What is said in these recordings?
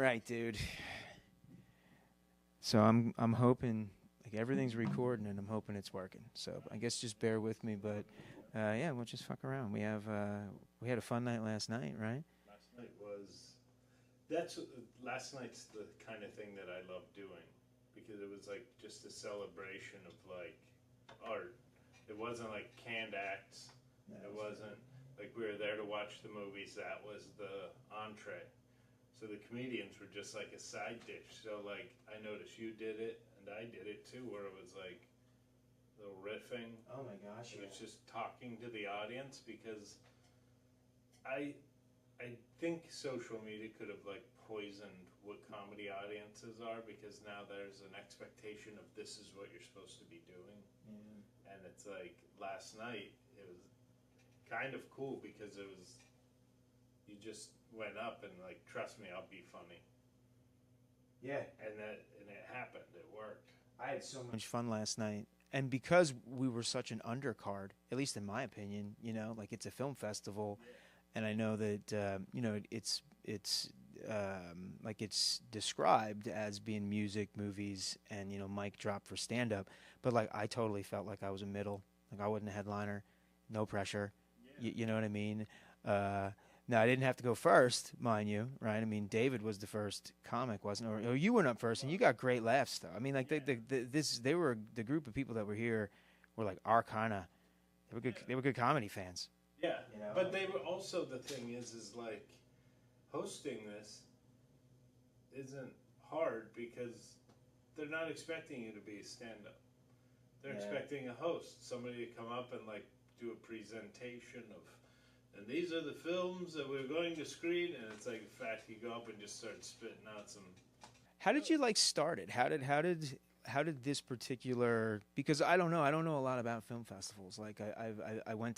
right, dude. So I'm hoping like everything's recording and I'm hoping it's working. So I guess just bear with me, but yeah, we'll just fuck around. We had a fun night last night, right? Last night was last night's the kind of thing that I love doing because it was like just a celebration of like art. It wasn't like canned acts. It wasn't like we were there to watch the movies. That was the entree. So the comedians were just like a side dish. So like I noticed you did it and I did it too, where it was like a little riffing. Oh my gosh! It was just talking to the audience because I think social media could have like poisoned what comedy audiences are because now there's an expectation of this is what you're supposed to be doing. Yeah. And it's like last night it was kind of cool because it was you just went up and like trust me, I'll be funny. Yeah. And it happened. It worked. I had so much fun last night. And because we were such an undercard, at least in my opinion, you know, like it's a film festival, and I know that you know it's like it's described as being music, movies, and you know mic drop for stand up, but like I totally felt like I was a middle, like I wasn't a headliner, no pressure, you know what I mean? Now I didn't have to go first, mind you, right? I mean David was the first comic, wasn't it? Or you went up first, and you got great laughs though. I mean like they were the group of people that were here were like our kind of they were good comedy fans. Yeah, you know? But they were also, the thing is like hosting this isn't hard because they're not expecting you to be a stand-up. They're expecting a host, somebody to come up and like do a presentation of, and these are the films that we're going to screen, and it's like, in fact, you go up and just start spitting out some. How did you like start it? How did this particular? Because I don't know a lot about film festivals. Like I went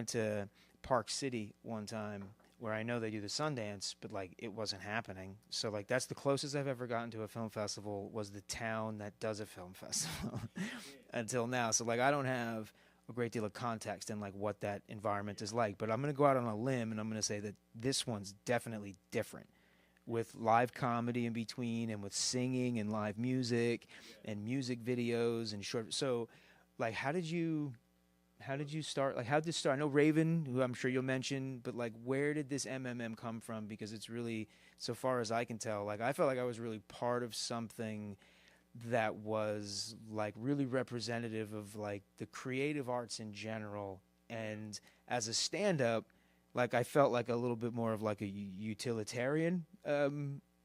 to Park City one time where I know they do the Sundance, but like it wasn't happening. So like that's the closest I've ever gotten to a film festival was the town that does a film festival until now. So like I don't have a great deal of context in like what that environment is like, but I'm going to go out on a limb and I'm going to say that this one's definitely different with live comedy in between and with singing and live music and music videos and short. So like how did you start? Like, how did this start? I know Raven, who I'm sure you'll mention, but like, where did this MMM come from? Because it's really, so far as I can tell, like, I felt like I was really part of something that was like really representative of like the creative arts in general. And as a stand-up, like, I felt like a little bit more of like a utilitarian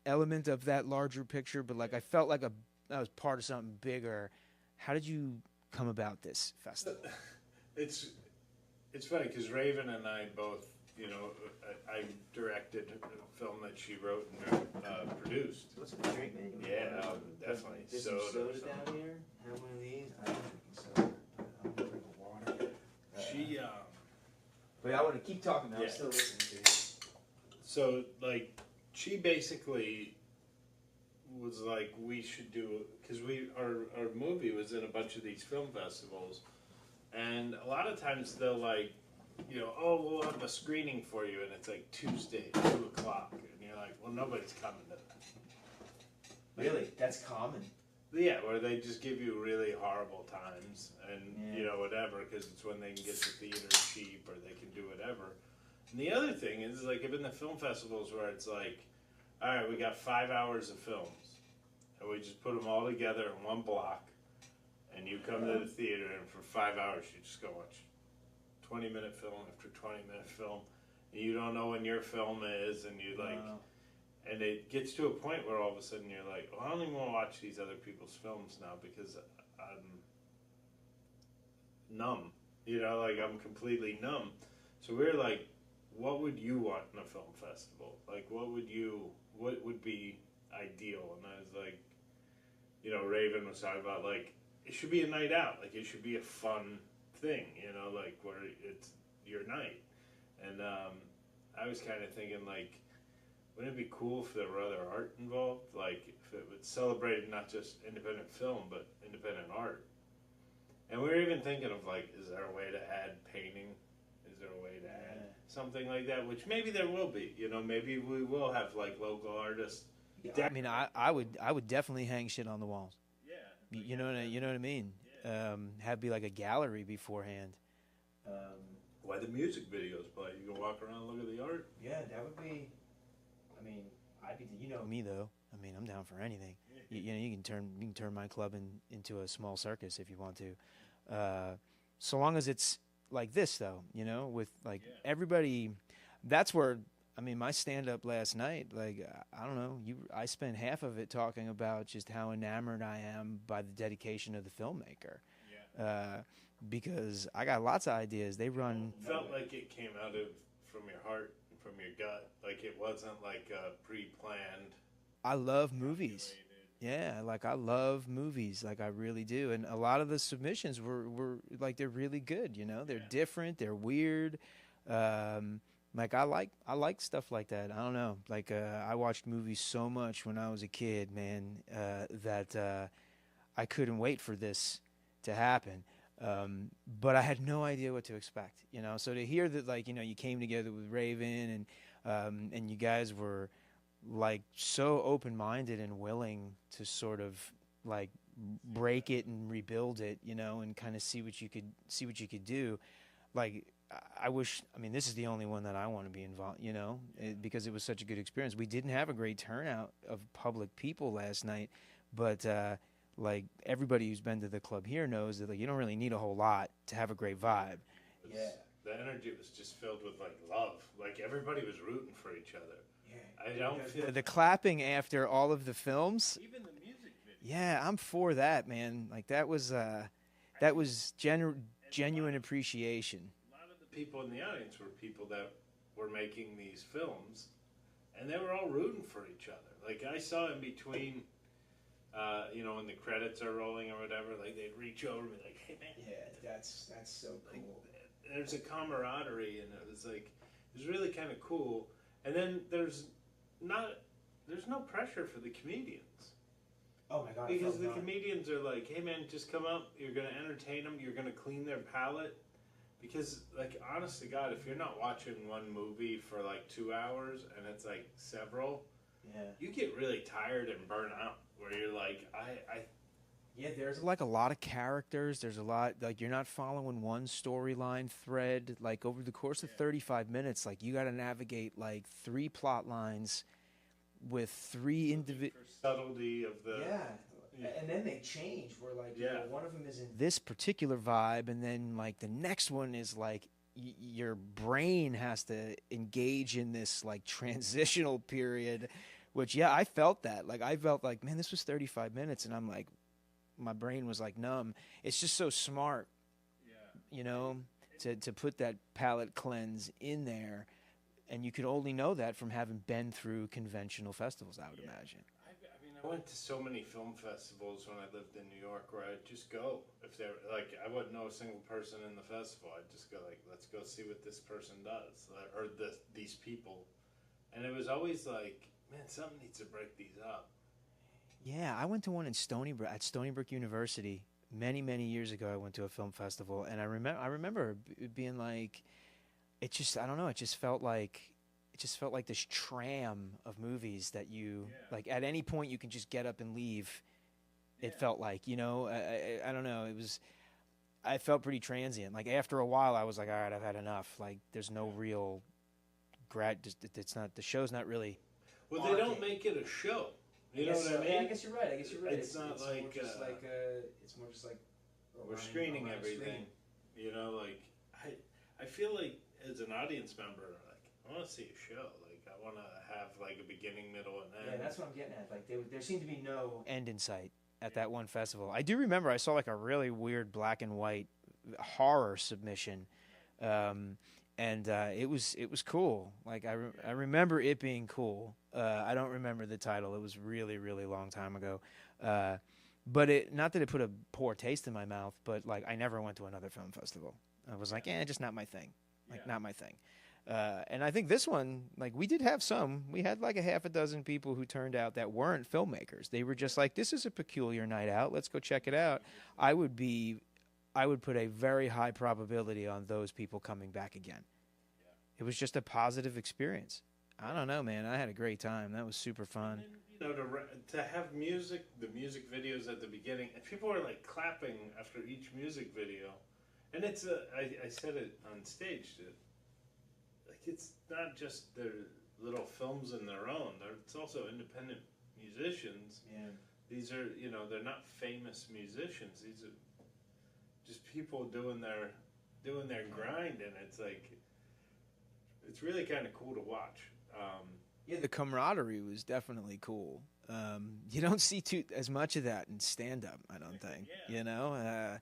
element of that larger picture. But like, I felt like I was part of something bigger. How did you come about this festival? It's funny because Raven and I both, you know, I directed a film that she wrote and produced. What's a drink, man? Yeah, definitely. There's some soda down here. Have one of these. I don't drink soda. I'm gonna drink water. But I want to keep talking now. I'm still listening to you. So like, she basically was like, we should do, because our movie was in a bunch of these film festivals. And a lot of times they'll like, you know, oh, we'll have a screening for you, and it's like Tuesday, 2 o'clock, and you're like, well, nobody's coming to that. Really? That's common. Yeah, where they just give you really horrible times, and you know, whatever, because it's when they can get the theater cheap, or they can do whatever. And the other thing is like, I've been to film festivals where it's like, all right, we got 5 hours of films, and we just put them all together in one block. And you come to the theater, and for 5 hours, you just go watch 20-minute film after 20-minute film. And you don't know when your film is, and you like, and it gets to a point where all of a sudden you're like, well, I don't even want to watch these other people's films now because I'm numb. You know, like I'm completely numb. So we're like, what would you want in a film festival? Like, what would be ideal? And I was like, you know, Raven was talking about like, it should be a night out. Like, it should be a fun thing, you know, like where it's your night. And I was kind of thinking, like, wouldn't it be cool if there were other art involved? Like, if it would celebrate not just independent film, but independent art. And we were even thinking of, like, is there a way to add painting? Is there a way to add something like that, which maybe there will be. You know, maybe we will have like local artists. Yeah, I mean, I would definitely hang shit on the walls. Yeah, You know what I mean? Yeah. Have be like a gallery beforehand. Why the music videos play? You can walk around and look at the art. Yeah, that would be. I mean, I'd be. You know me though. I mean, I'm down for anything. You know, you can turn my club into a small circus if you want to. So long as it's like this, though, you know, with like everybody. That's where. I mean, my stand-up last night, like, I don't know, I spent half of it talking about just how enamored I am by the dedication of the filmmaker. Yeah. Because I got lots of ideas. They run... Felt like it came out from your heart and from your gut. Like it wasn't like pre-planned. I love movies. Yeah, like I love movies, like I really do. And a lot of the submissions were like, they're really good, you know? They're different, they're weird. Like I like stuff like that. I don't know. Like I watched movies so much when I was a kid, man, that I couldn't wait for this to happen. But I had no idea what to expect, you know. So to hear that, like, you know, you came together with Raven and you guys were like so open-minded and willing to sort of like break it and rebuild it, you know, and kind of see what you could do, like. I wish, I mean, this is the only one that I want to be involved, you know, because it was such a good experience. We didn't have a great turnout of public people last night, but like everybody who's been to the club here knows that like you don't really need a whole lot to have a great vibe. Yeah. The energy was just filled with like love. Like everybody was rooting for each other. Yeah. I don't feel the clapping after all of the films. Even the music video. Yeah, I'm for that, man. Like that was genuine appreciation. People in the audience were people that were making these films, and they were all rooting for each other. Like I saw in between, you know, when the credits are rolling or whatever, like they'd reach over and be like, "Hey man, yeah, that's so cool." Like, there's a camaraderie, and it was like it was really kind of cool. And then there's no pressure for the comedians. Oh my god! Because the comedians are like, "Hey man, just come up. You're gonna entertain them. You're gonna clean their palate." Because, like, honest to God, if you're not watching one movie for, like, 2 hours and it's, like, several, you get really tired and burn out where you're like, Yeah, there's, like, a lot of characters. There's a lot, like, you're not following one storyline thread. Like, over the course of 35 minutes, like, you got to navigate, like, 3 plot lines with 3 individual... subtlety of the... Yeah. And then they change where, like, you know, one of them is in this particular vibe, and then, like, the next one is, like, your brain has to engage in this, like, transitional period, which, yeah, I felt that. Like, I felt like, man, this was 35 minutes, and I'm like, my brain was, like, numb. It's just so smart, you know, to put that palate cleanse in there, and you could only know that from having been through conventional festivals, I would imagine. I went to so many film festivals when I lived in New York where I'd just go. If they're like, I wouldn't know a single person in the festival. I'd just go like, let's go see what this person does, or these people. And it was always like, man, something needs to break these up. Yeah, I went to one in at Stony Brook University many years ago. I went to a film festival, and I remember it being like, it just, I don't know, it just felt like this tram of movies that you like at any point you can just get up and leave. It felt like, you know, I don't know, I felt pretty transient. Like after a while I was like, all right, I've had enough. Like there's no real it's not, the show's not really. Well, they don't make it a show. You know what I mean? Yeah, I guess you're right. It's not like it's more just like we're screening everything. You know, like I feel like as an audience member, I want to see a show. Like, I want to have, like, a beginning, middle, and end. Yeah, that's what I'm getting at. Like, there seemed to be no end in sight at that one festival. I do remember I saw, like, a really weird black and white horror submission, and it was cool. Like, I remember it being cool. I don't remember the title. It was really, really long time ago. But not that it put a poor taste in my mouth, but, like, I never went to another film festival. I was like, just not my thing. Like, not my thing. And I think this one, like, we did have some. We had like a half a dozen people who turned out that weren't filmmakers. They were just like, this is a peculiar night out. Let's go check it out. I would put a very high probability on those people coming back again. it was just a positive experience. I don't know, man. I had a great time. That was super fun. And, to have music, the music videos at the beginning, and people are like clapping after each music video, and it's I said it on stage that like it's not just their little films in their own. It's also independent musicians. Yeah. These are they're not famous musicians. These are just people doing their grind, and it's like it's really kind of cool to watch. Yeah, the camaraderie was definitely cool. You don't see as much of that in stand-up, I don't think. Yeah.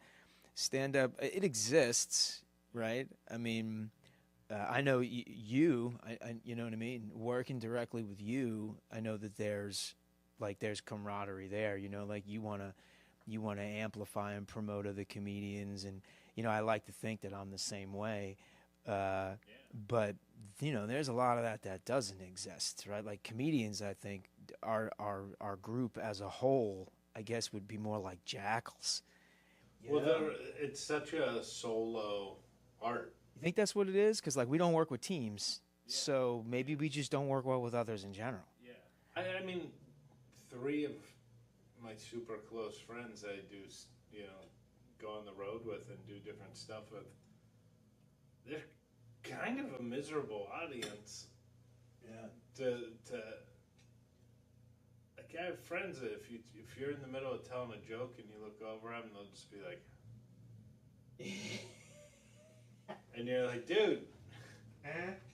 Stand-up, it exists, right? I mean, I know you know what I mean? Working directly with you, I know that there's camaraderie there, like you want to amplify and promote other comedians, and, I like to think that I'm the same way. But there's a lot of that doesn't exist, right? Like comedians, I think our group as a whole, I guess, would be more like jackals. Well, it's such a solo art. You think that's what it is? Because like we don't work with teams, so maybe we just don't work well with others in general. Yeah, I mean, 3 of my super close friends I do, go on the road with and do different stuff with. They're kind of a miserable audience. Yeah. Like I have friends that if you're in the middle of telling a joke and you look over them, they'll just be like, and you're like, dude,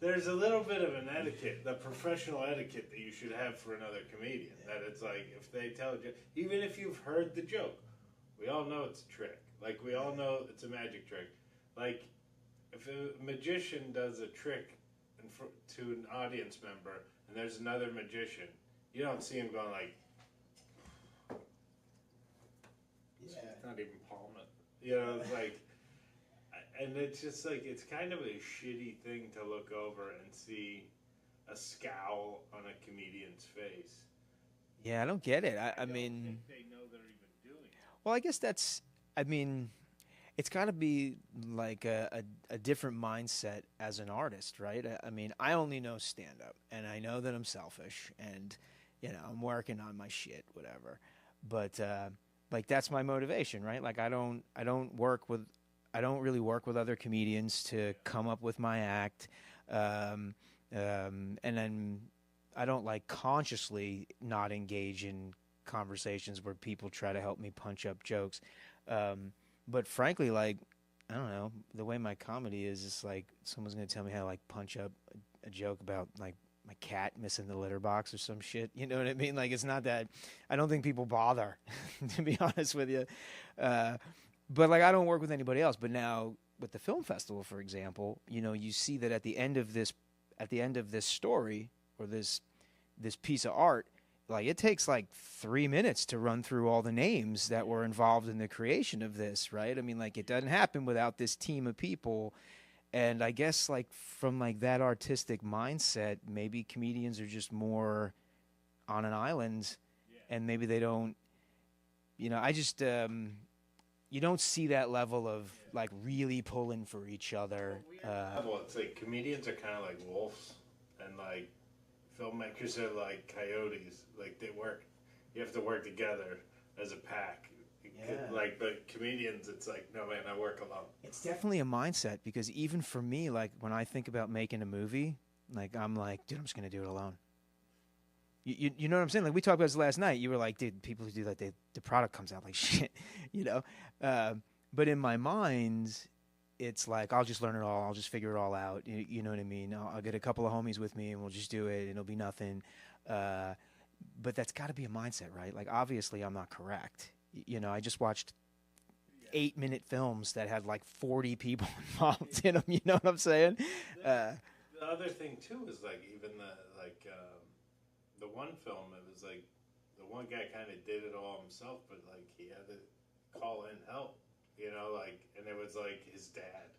there's a little bit of an etiquette, the professional etiquette that you should have for another comedian. That it's like if they tell a joke, even if you've heard the joke, we all know it's a trick. Like we all know it's a magic trick. Like if a magician does a trick to an audience member, and there's another magician, you don't see him going like, it's not even palming. It's like, and it's just like, it's kind of a shitty thing to look over and see a scowl on a comedian's face. Yeah, I don't get it. I think mean, they know they're even doing it. Well, I guess it's got to be like a different mindset as an artist, right? I mean, I only know stand-up, and I know that I'm selfish, and I'm working on my shit, whatever. But like that's my motivation, right? Like I don't really work with other comedians to come up with my act, and then I don't like consciously not engage in conversations where people try to help me punch up jokes. But frankly, like, I don't know, the way my comedy is, it's like someone's going to tell me how to, like, punch up a joke about, like, my cat missing the litter box or some shit. You know what I mean? Like, it's not that, I don't think people bother, to be honest with you. But, like, I don't work with anybody else. But now, with the film festival, for example, you see that at the end of this story, or this piece of art, like it takes like 3 minutes to run through all the names that were involved in the creation of this, right? I mean, like it doesn't happen without this team of people. And I guess like from like that artistic mindset, maybe comedians are just more on an island, and maybe they don't, I just, you don't see that level of like really pulling for each other. Well, it's like comedians are kind of like wolves, and like filmmakers are like coyotes. Like you have to work together as a pack. Yeah. Like, but comedians, it's like, no man, I work alone. It's definitely a mindset, because even for me, like when I think about making a movie, like I'm like, dude, I'm just gonna do it alone. You know what I'm saying? Like we talked about this last night. You were like, dude, people who do that, the product comes out like shit, But in my mind, it's like I'll just learn it all. I'll just figure it all out. You know what I mean? I'll get a couple of homies with me, and we'll just do it. And it'll be nothing. But that's got to be a mindset, right? Like obviously, I'm not correct. I just watched 8-minute films that had like 40 people involved in them. You know what I'm saying? The other thing too is like even the one film, it was like the one guy kind of did it all himself, but like he had to call in help, and it was like his dad,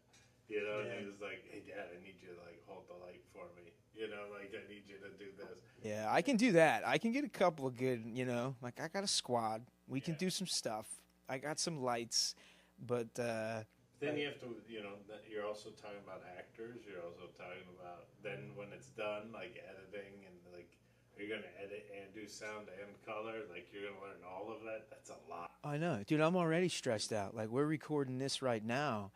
and he was like, hey dad, I need you to like hold the light for me, like I need you to do this. Yeah, I can do that. I can get a couple of good, like I got a squad. We can do some stuff. I got some lights, but the Then you have to, you're also talking about actors. You're also talking about then when it's done, like editing and like, are you gonna edit and do sound and color? Like you're gonna learn all of that. That's a lot. I know, dude. I'm already stressed out. Like we're recording this right now,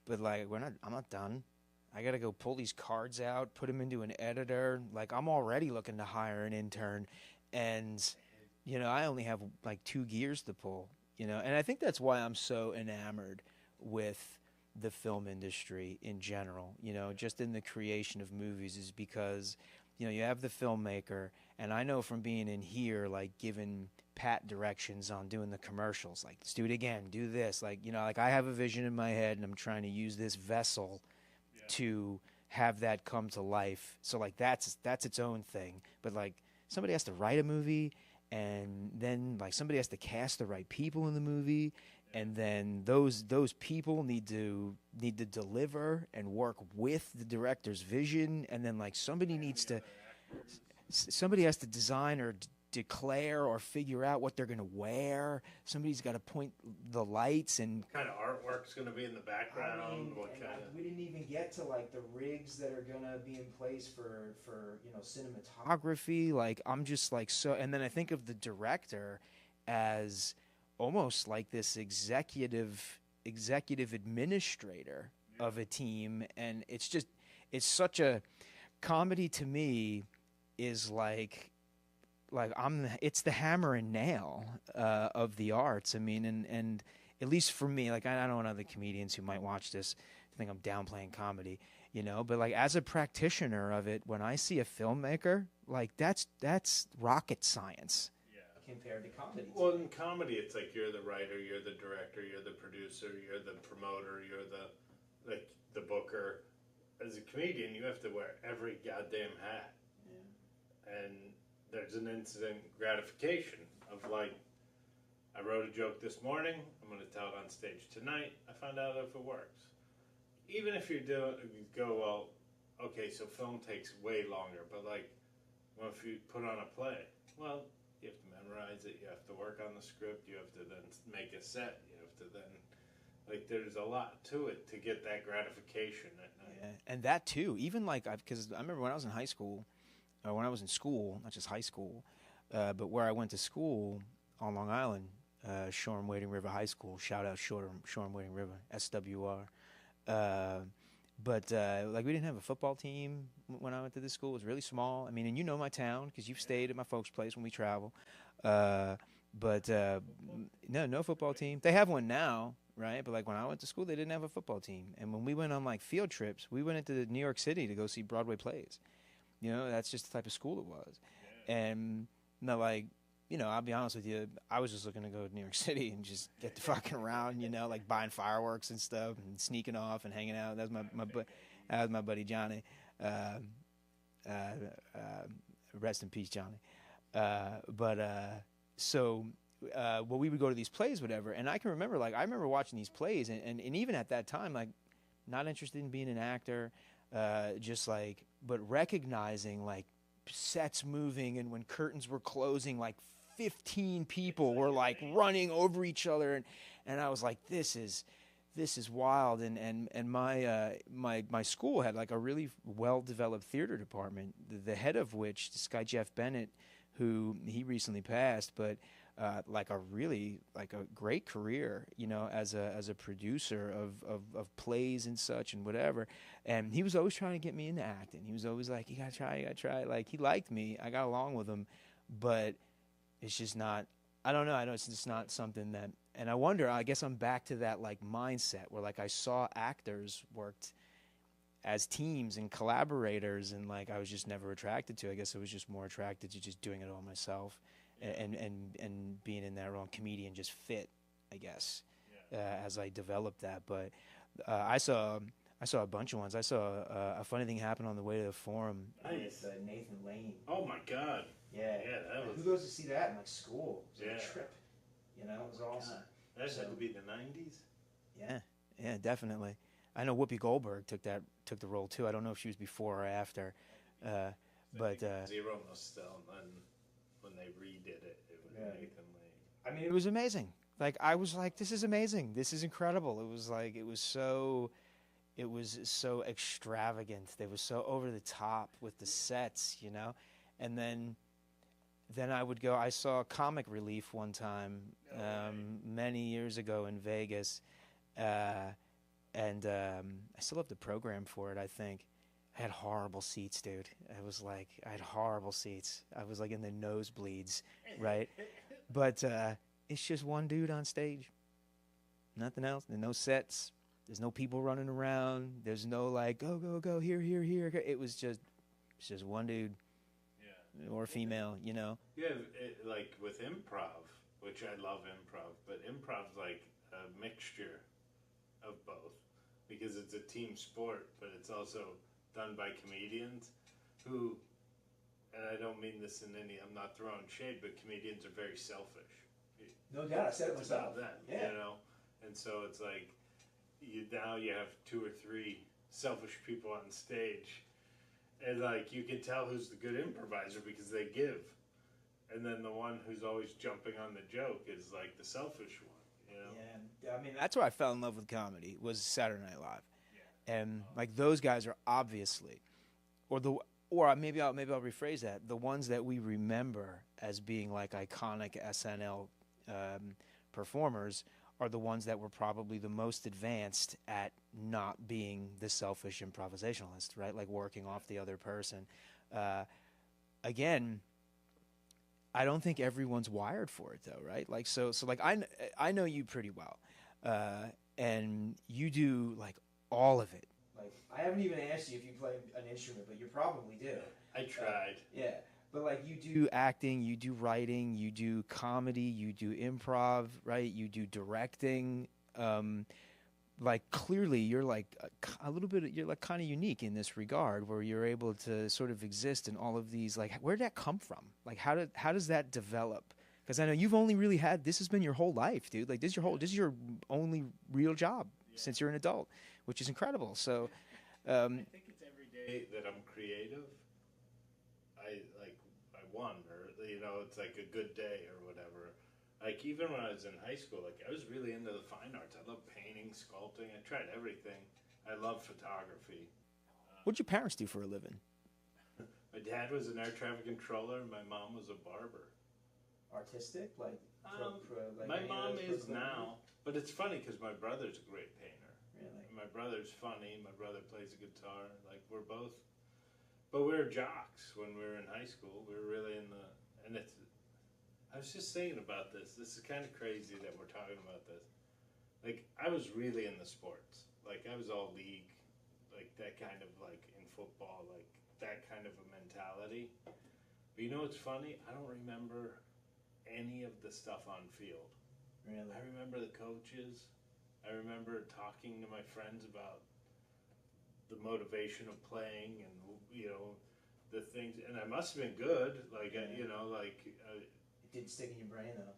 but like we're not. I'm not done. I gotta go pull these cards out, put them into an editor. Like I'm already looking to hire an intern, and I only have like 2 gears to pull. And I think that's why I'm so enamored with the film industry in general. Just in the creation of movies is because you have the filmmaker, and I know from being in here, like giving Pat directions on doing the commercials, like let's do it again, do this, like like I have a vision in my head, and I'm trying to use this vessel to have that come to life. So like that's its own thing. But like somebody has to write a movie, and then like somebody has to cast the right people in the movie, and then those people need to deliver and work with the director's vision, and then like somebody has to design or declare or figure out what they're going to wear. Somebody's got to point the lights and what kind of artwork's going to be in the background. We didn't even get to like the rigs that are going to be in place for cinematography. Like I'm just like so, and then I think of the director as almost like this executive administrator of a team, and it's such a comedy to me is like it's the hammer and nail of the arts. I mean, and at least for me, like I don't know other comedians who might watch this think I'm downplaying comedy, but like as a practitioner of it, when I see a filmmaker, like that's rocket science. Compared to comedy. Well, in comedy, it's like you're the writer, you're the director, you're the producer, you're the promoter, you're the booker. As a comedian, you have to wear every goddamn hat. Yeah. And there's an instant gratification of like, I wrote a joke this morning, I'm going to tell it on stage tonight, I find out if it works. Even if you go, well, okay, so film takes way longer, but like, well, if you put on a play, well, you have to memorize it, you have to work on the script, you have to then make a set, you have to then, like, there's a lot to it to get that gratification at night. Yeah, and that too, even like, because I remember when I was in high school, or when I was in school, not just high school, but where I went to school on Long Island, Shoreham Wading River High School, shout out Shoreham Wading River, SWR. But like we didn't have a football team when I went to this school. It was really small. I mean, and my town because you've stayed at my folks' place when we travel. But no football team. They have one now, right? But like when I went to school, they didn't have a football team. And when we went on like field trips, we went into New York City to go see Broadway plays. That's just the type of school it was. Yeah. And like, I'll be honest with you, I was just looking to go to New York City and just get the fucking around, like buying fireworks and stuff and sneaking off and hanging out. That was my buddy Johnny. Rest in peace, Johnny. So we would go to these plays, whatever. And I can remember, like, I remember watching these plays and even at that time, like, not interested in being an actor, just like, but recognizing like sets moving and when curtains were closing, like 15 people were like running over each other, and I was like, this is wild. And my school had like a really well developed theater department, the head of which, this guy Jeff Bennett, who he recently passed, but like a really like a great career, as a producer of plays and such and whatever. And he was always trying to get me into acting. He was always like, you gotta try. Like he liked me. I got along with him, but it's just not. I don't know. I know it's just not something that. And I wonder. I guess I'm back to that like mindset where like I saw actors worked as teams and collaborators, and like I was just never attracted to. I guess I was just more attracted to just doing it all myself. And being in that role, comedian just fit, I guess, as I developed that. But I saw a bunch of ones. I saw a funny thing happen on the way to the Forum. Nice. With Nathan Lane. Oh my God. Yeah. That was. Who goes to see that in like school? It was like a trip. It was awesome. That had to be the '90s. Yeah, definitely. I know Whoopi Goldberg took the role too. I don't know if she was before or after, but Zero must still and when they redid it, it was Nathan Lane. I mean, it was amazing. Like I was like, this is amazing. This is incredible. It was so extravagant. They were so over the top with the sets, you know. And then I would go. I saw Comic Relief one time many years ago in Vegas, and I still have the program for it. I think I had horrible seats, dude. I had horrible seats. I was like in the nosebleeds, right? But it's just one dude on stage, nothing else. There's no sets. There's no people running around. There's no like go go go here here here. It's just one dude. Or female, you know. Yeah, like with improv, which I love improv, but improv's like a mixture of both because it's a team sport, but it's also done by comedians who, and I don't mean this in any, I'm not throwing shade, but comedians are very selfish. No doubt, I said it myself. About them, yeah. You know, and so it's like now you have 2 or 3 selfish people on stage. And, like, you can tell who's the good improviser because they give. And then the one who's always jumping on the joke is, like, the selfish one, you know? Yeah, I mean, that's where I fell in love with comedy was Saturday Night Live. Yeah. And, like, those guys are obviously, or maybe I'll rephrase that, the ones that we remember as being, like, iconic SNL performers are the ones that were probably the most advanced at not being the selfish improvisationalist, right? Like working off the other person. Again, I don't think everyone's wired for it though, right? Like so like I know you pretty well, and you do like all of it. Like I haven't even asked you if you play an instrument, but you probably do. I tried. Yeah. But like you do acting, you do writing, you do comedy, you do improv, right? You do directing. Like clearly, you're like a little bit. You're like kind of unique in this regard, where you're able to sort of exist in all of these. Like, where did that come from? Like, how does that develop? Because I know you've only really had this has been your whole life, dude. Like this is your only real job since you're an adult, which is incredible. So, I think it's every day that I'm creative. I won, or you know, it's like a good day or whatever. Like even when I was in high school, like I was really into the fine arts. I love painting, sculpting. I tried everything. I love photography. What'd your parents do for a living? My dad was an air traffic controller. And my mom was a barber. Artistic, like. My mom is now, but it's funny because my brother's a great painter. Really. My brother's funny. My brother plays a guitar. Like we're both. But we were jocks when we were in high school. We were really in the, and it's, I was just thinking about this. This is kind of crazy that we're talking about this. Like, I was really in the sports. Like, I was all league, like that kind of, like, in football, like that kind of a mentality. But you know what's funny? I don't remember any of the stuff on field. Really? I remember the coaches. I remember talking to my friends about the motivation of playing and you know the things, and I must have been good. Like you know, like it didn't stick in your brain though.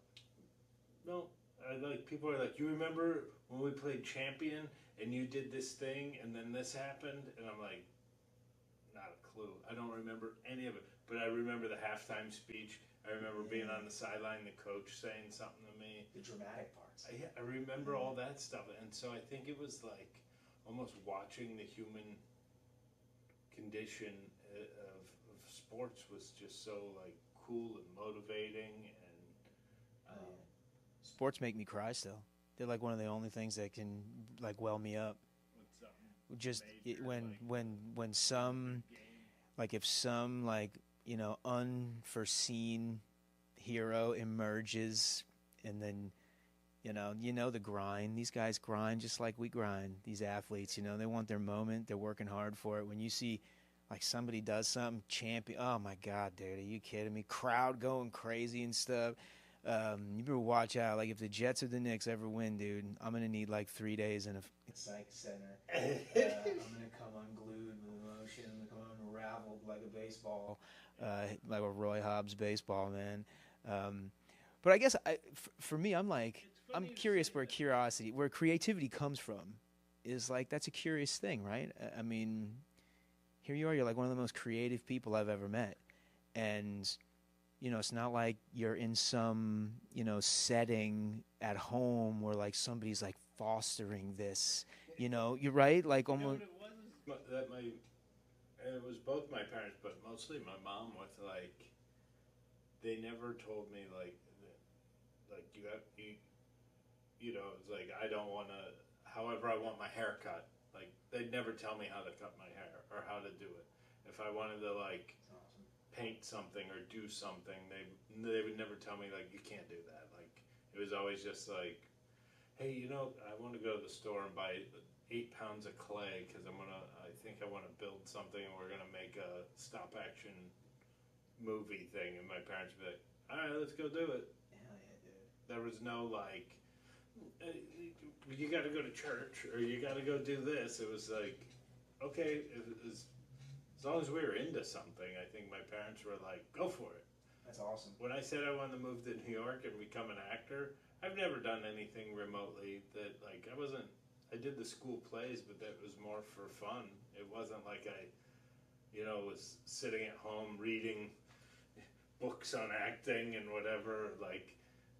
No, like people are like, you remember when we played Champion and you did this thing and then this happened, and I'm like, not a clue. I don't remember any of it, but I remember the halftime speech. I remember being on the sideline, the coach saying something to me. The dramatic parts. I remember all that stuff, and so I think it was like almost watching the human condition of sports was just so like cool and motivating, and sports make me cry still. They're like one of the only things that can like well me up. Just when some like if some like you know unforeseen hero emerges, and then you know the grind. These guys grind just like we grind. These athletes, you know, they want their moment. They're working hard for it. When you see like somebody does something, champion, oh my God, dude, are you kidding me? Crowd going crazy and stuff. You better watch out. Like if the Jets or the Knicks ever win, dude, I'm gonna need like 3 days in a psych center. I'm gonna come unglued with emotion. I'm gonna come unraveled like a baseball, like a Roy Hobbs baseball, man. But I guess for me, I'm curious where creativity comes from. Is like that's a curious thing, right? I mean, here you are. You're like one of the most creative people I've ever met, and You know, it's not like you're in some, you know, setting at home where like somebody's like fostering this. You know, you're right. Like almost. You know what it was that it was both my parents, but mostly my mom. Was like, they never told me like you know, it's like I don't want to. However, I want my hair cut. Like they'd never tell me how to cut my hair or how to do it. If I wanted to like paint something or do something, they would never tell me like you can't do that. Like it was always just like, hey, you know, I want to go to the store and buy 8 pounds of clay because I think I want to build something and we're gonna make a stop action movie thing. And my parents would be like, all right, let's go do it. Hell yeah, dude. There was no like, you got to go to church or you got to go do this. It was like, okay, as long as we were into something, I think my parents were like, go for it. That's awesome. When I said I wanted to move to New York and become an actor, I've never done anything remotely that like I did the school plays, but that was more for fun. It wasn't like I, you know, was sitting at home reading books on acting and whatever. Like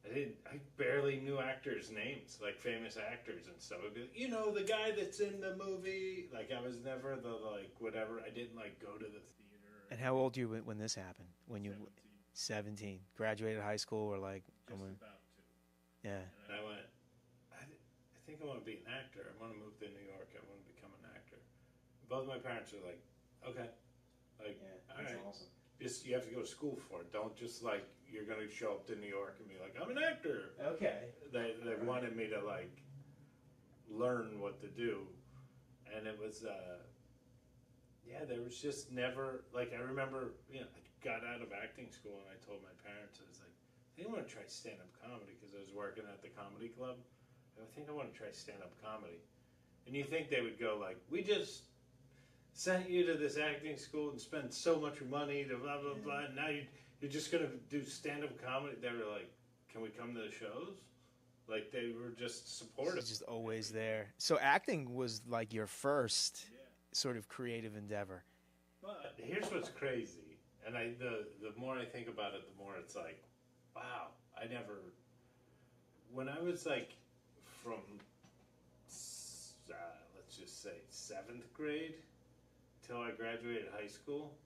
I barely knew actors' names, like famous actors and stuff. I'd be like, you know, the guy that's in the movie. Like I was never the like whatever. I didn't like go to the theater. And how old were you when this happened? When you 17, graduated high school, or like just about to. Yeah. And I went, I think I want to be an actor. I want to move to New York. I want to become an actor. Both my parents are like, okay, like, all right. Awesome. Just you have to go to school for it. Don't just like you're gonna show up to New York and be like, I'm an actor. Okay. They wanted me to like learn what to do, and it was there was just never like I remember I got out of acting school and I told my parents I was like I think I want to try stand up comedy because I was working at the comedy club. I think I want to try stand up comedy, and you think they would go like we just sent you to this acting school and spent so much money to blah blah blah. And now you're just gonna do stand-up comedy. They were like, "Can we come to the shows?" Like they were just supportive. It's just always there. So acting was like your first sort of creative endeavor. But here's what's crazy, and the more I think about it, the more it's like, wow, I never. When I was like from let's just say 7th grade. Till I graduated high school,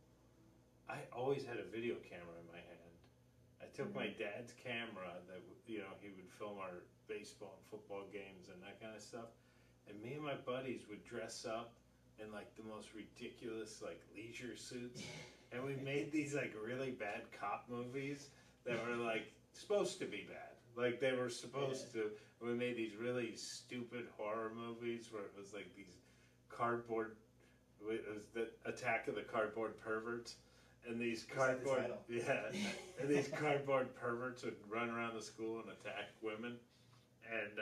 I always had a video camera in my hand. I took my dad's camera that he would film our baseball and football games and that kind of stuff, and me and my buddies would dress up in like the most ridiculous like leisure suits, and we made these like really bad cop movies that were like supposed to be bad. Like they were supposed to. We made these really stupid horror movies where it was like these cardboard. It was the Attack of the Cardboard Perverts, and these cardboard and these cardboard perverts would run around the school and attack women, and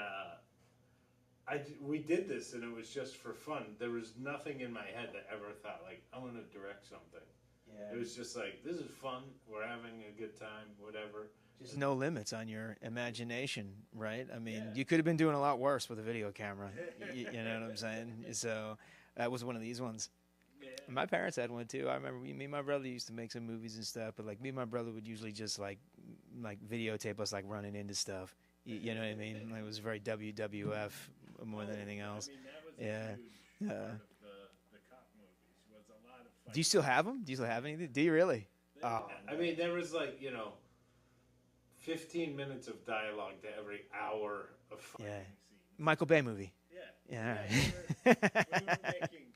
we did this, and it was just for fun. There was nothing in my head that ever thought like I want to direct something. Yeah. It was just like this is fun. We're having a good time, whatever. Just no limits on your imagination, right? I mean, you could have been doing a lot worse with a video camera. You know what I'm saying? So. That was one of these ones. Yeah. My parents had one too. I remember me and my brother used to make some movies and stuff, but like me and my brother would usually just like videotape us like running into stuff. You know what I mean? Like, it was very WWF more than anything else. I mean, that was a huge part of the cop movies. Was a lot of fun. Do you still have them? Do you still have anything? Do you really? I mean, there was like 15 minutes of dialogue to every hour of fighting scenes. Michael Bay movie. Yeah, all right. We were making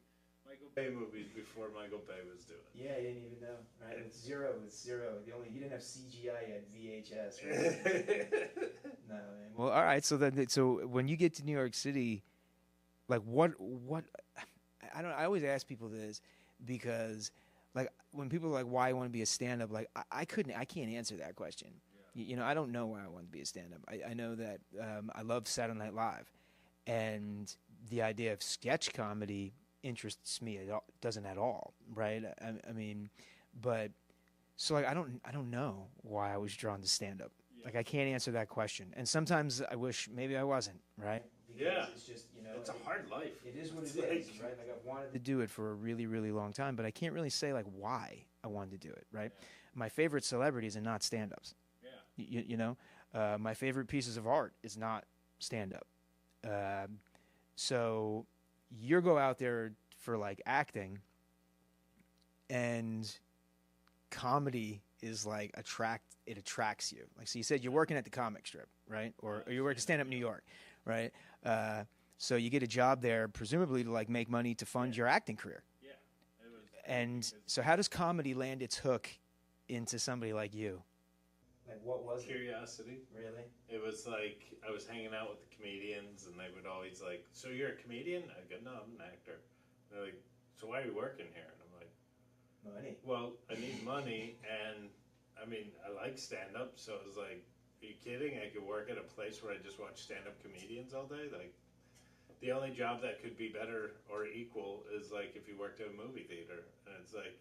Michael Bay movies before Michael Bay was doing it. Yeah, you didn't even know. Right? It's zero. You didn't have CGI yet, VHS. Right? No, man. Well, all right. So when you get to New York City, like what I always ask people this because like when people are like, why I want to be a stand-up, like I can't answer that question. Yeah. I don't know why I want to be a stand-up. I know that I love Saturday Night Live. And the idea of sketch comedy interests me. Doesn't at all, right? I mean, but so like I don't know why I was drawn to stand up. Yeah. Like I can't answer that question. And sometimes I wish maybe I wasn't, right? Because it's just it's a hard life. It is what it is, right? Like I've wanted to do it for a really really long time, but I can't really say like why I wanted to do it, right? My favorite celebrities are not stand-ups. Yeah. You know, my favorite pieces of art is not stand-up. So you go out there for like acting, and comedy is like it attracts you. Like, so you said you're working at the comic strip, right? Or you're working stand-up New York, right? So you get a job there, presumably to like make money to fund your acting career. Yeah. It was And so how does comedy land its hook into somebody like you? Like, what was curiosity. Really? It was like I was hanging out with the comedians, and they would always like, "So you're a comedian?" I go, "No, I'm an actor." They're like, "So why are you working here?" And I'm like, Money. "Well, I need money, and I mean, I like stand-up, so it was like, are you kidding? I could work at a place where I just watch stand-up comedians all day? Like, the only job that could be better or equal is like if you worked at a movie theater, and it's like."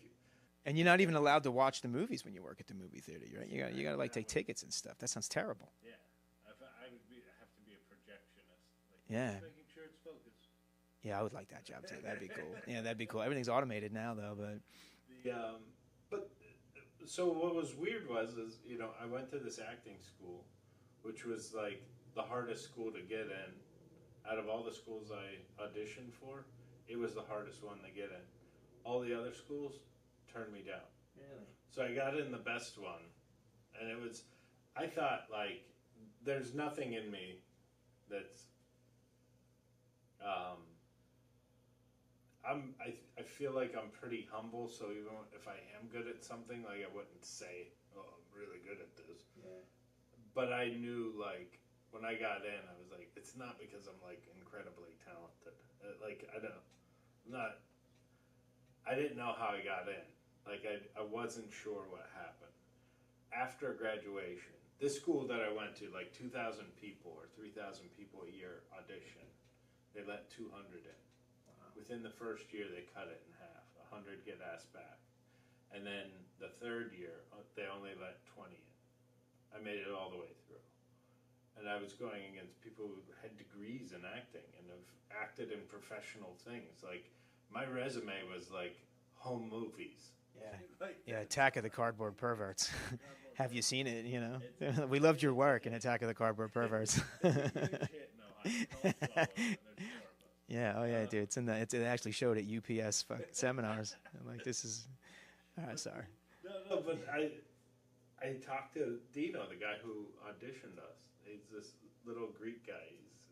And you're not even allowed to watch the movies when you work at the movie theater, right? You got to like take tickets and stuff. That sounds terrible. Yeah, I have to be a projectionist. Like, Yeah. just making sure it's focused. Yeah, I would like that job too. That'd be cool. Yeah, that'd be cool. Everything's automated now, though. But so what was weird is I went to this acting school, which was like the hardest school to get in. Out of all the schools I auditioned for, it was the hardest one to get in. All the other schools turned me down. Really? So I got in the best one, and I thought, like, there's nothing in me that's, I feel like I'm pretty humble, so even if I am good at something, like, I wouldn't say, "Oh, I'm really good at this." Yeah. But I knew, like, when I got in, I was like, it's not because I'm, like, incredibly talented. Like, I didn't know how I got in. Like, I wasn't sure what happened. After graduation, this school that I went to, like 2,000 people or 3,000 people a year audition. They let 200 in. Wow. Within the first year, they cut it in half. 100 get asked back. And then the third year, they only let 20 in. I made it all the way through. And I was going against people who had degrees in acting and have acted in professional things. Like, my resume was like home movies. Yeah, Attack of the Cardboard Perverts. Have you seen it? You know, we loved your work in Attack of the Cardboard Perverts. Yeah, oh yeah, dude. It actually showed at UPS seminars. I'm like, this is. All right, sorry. No, but I talked to Dino, the guy who auditioned us. He's this little Greek guy. He's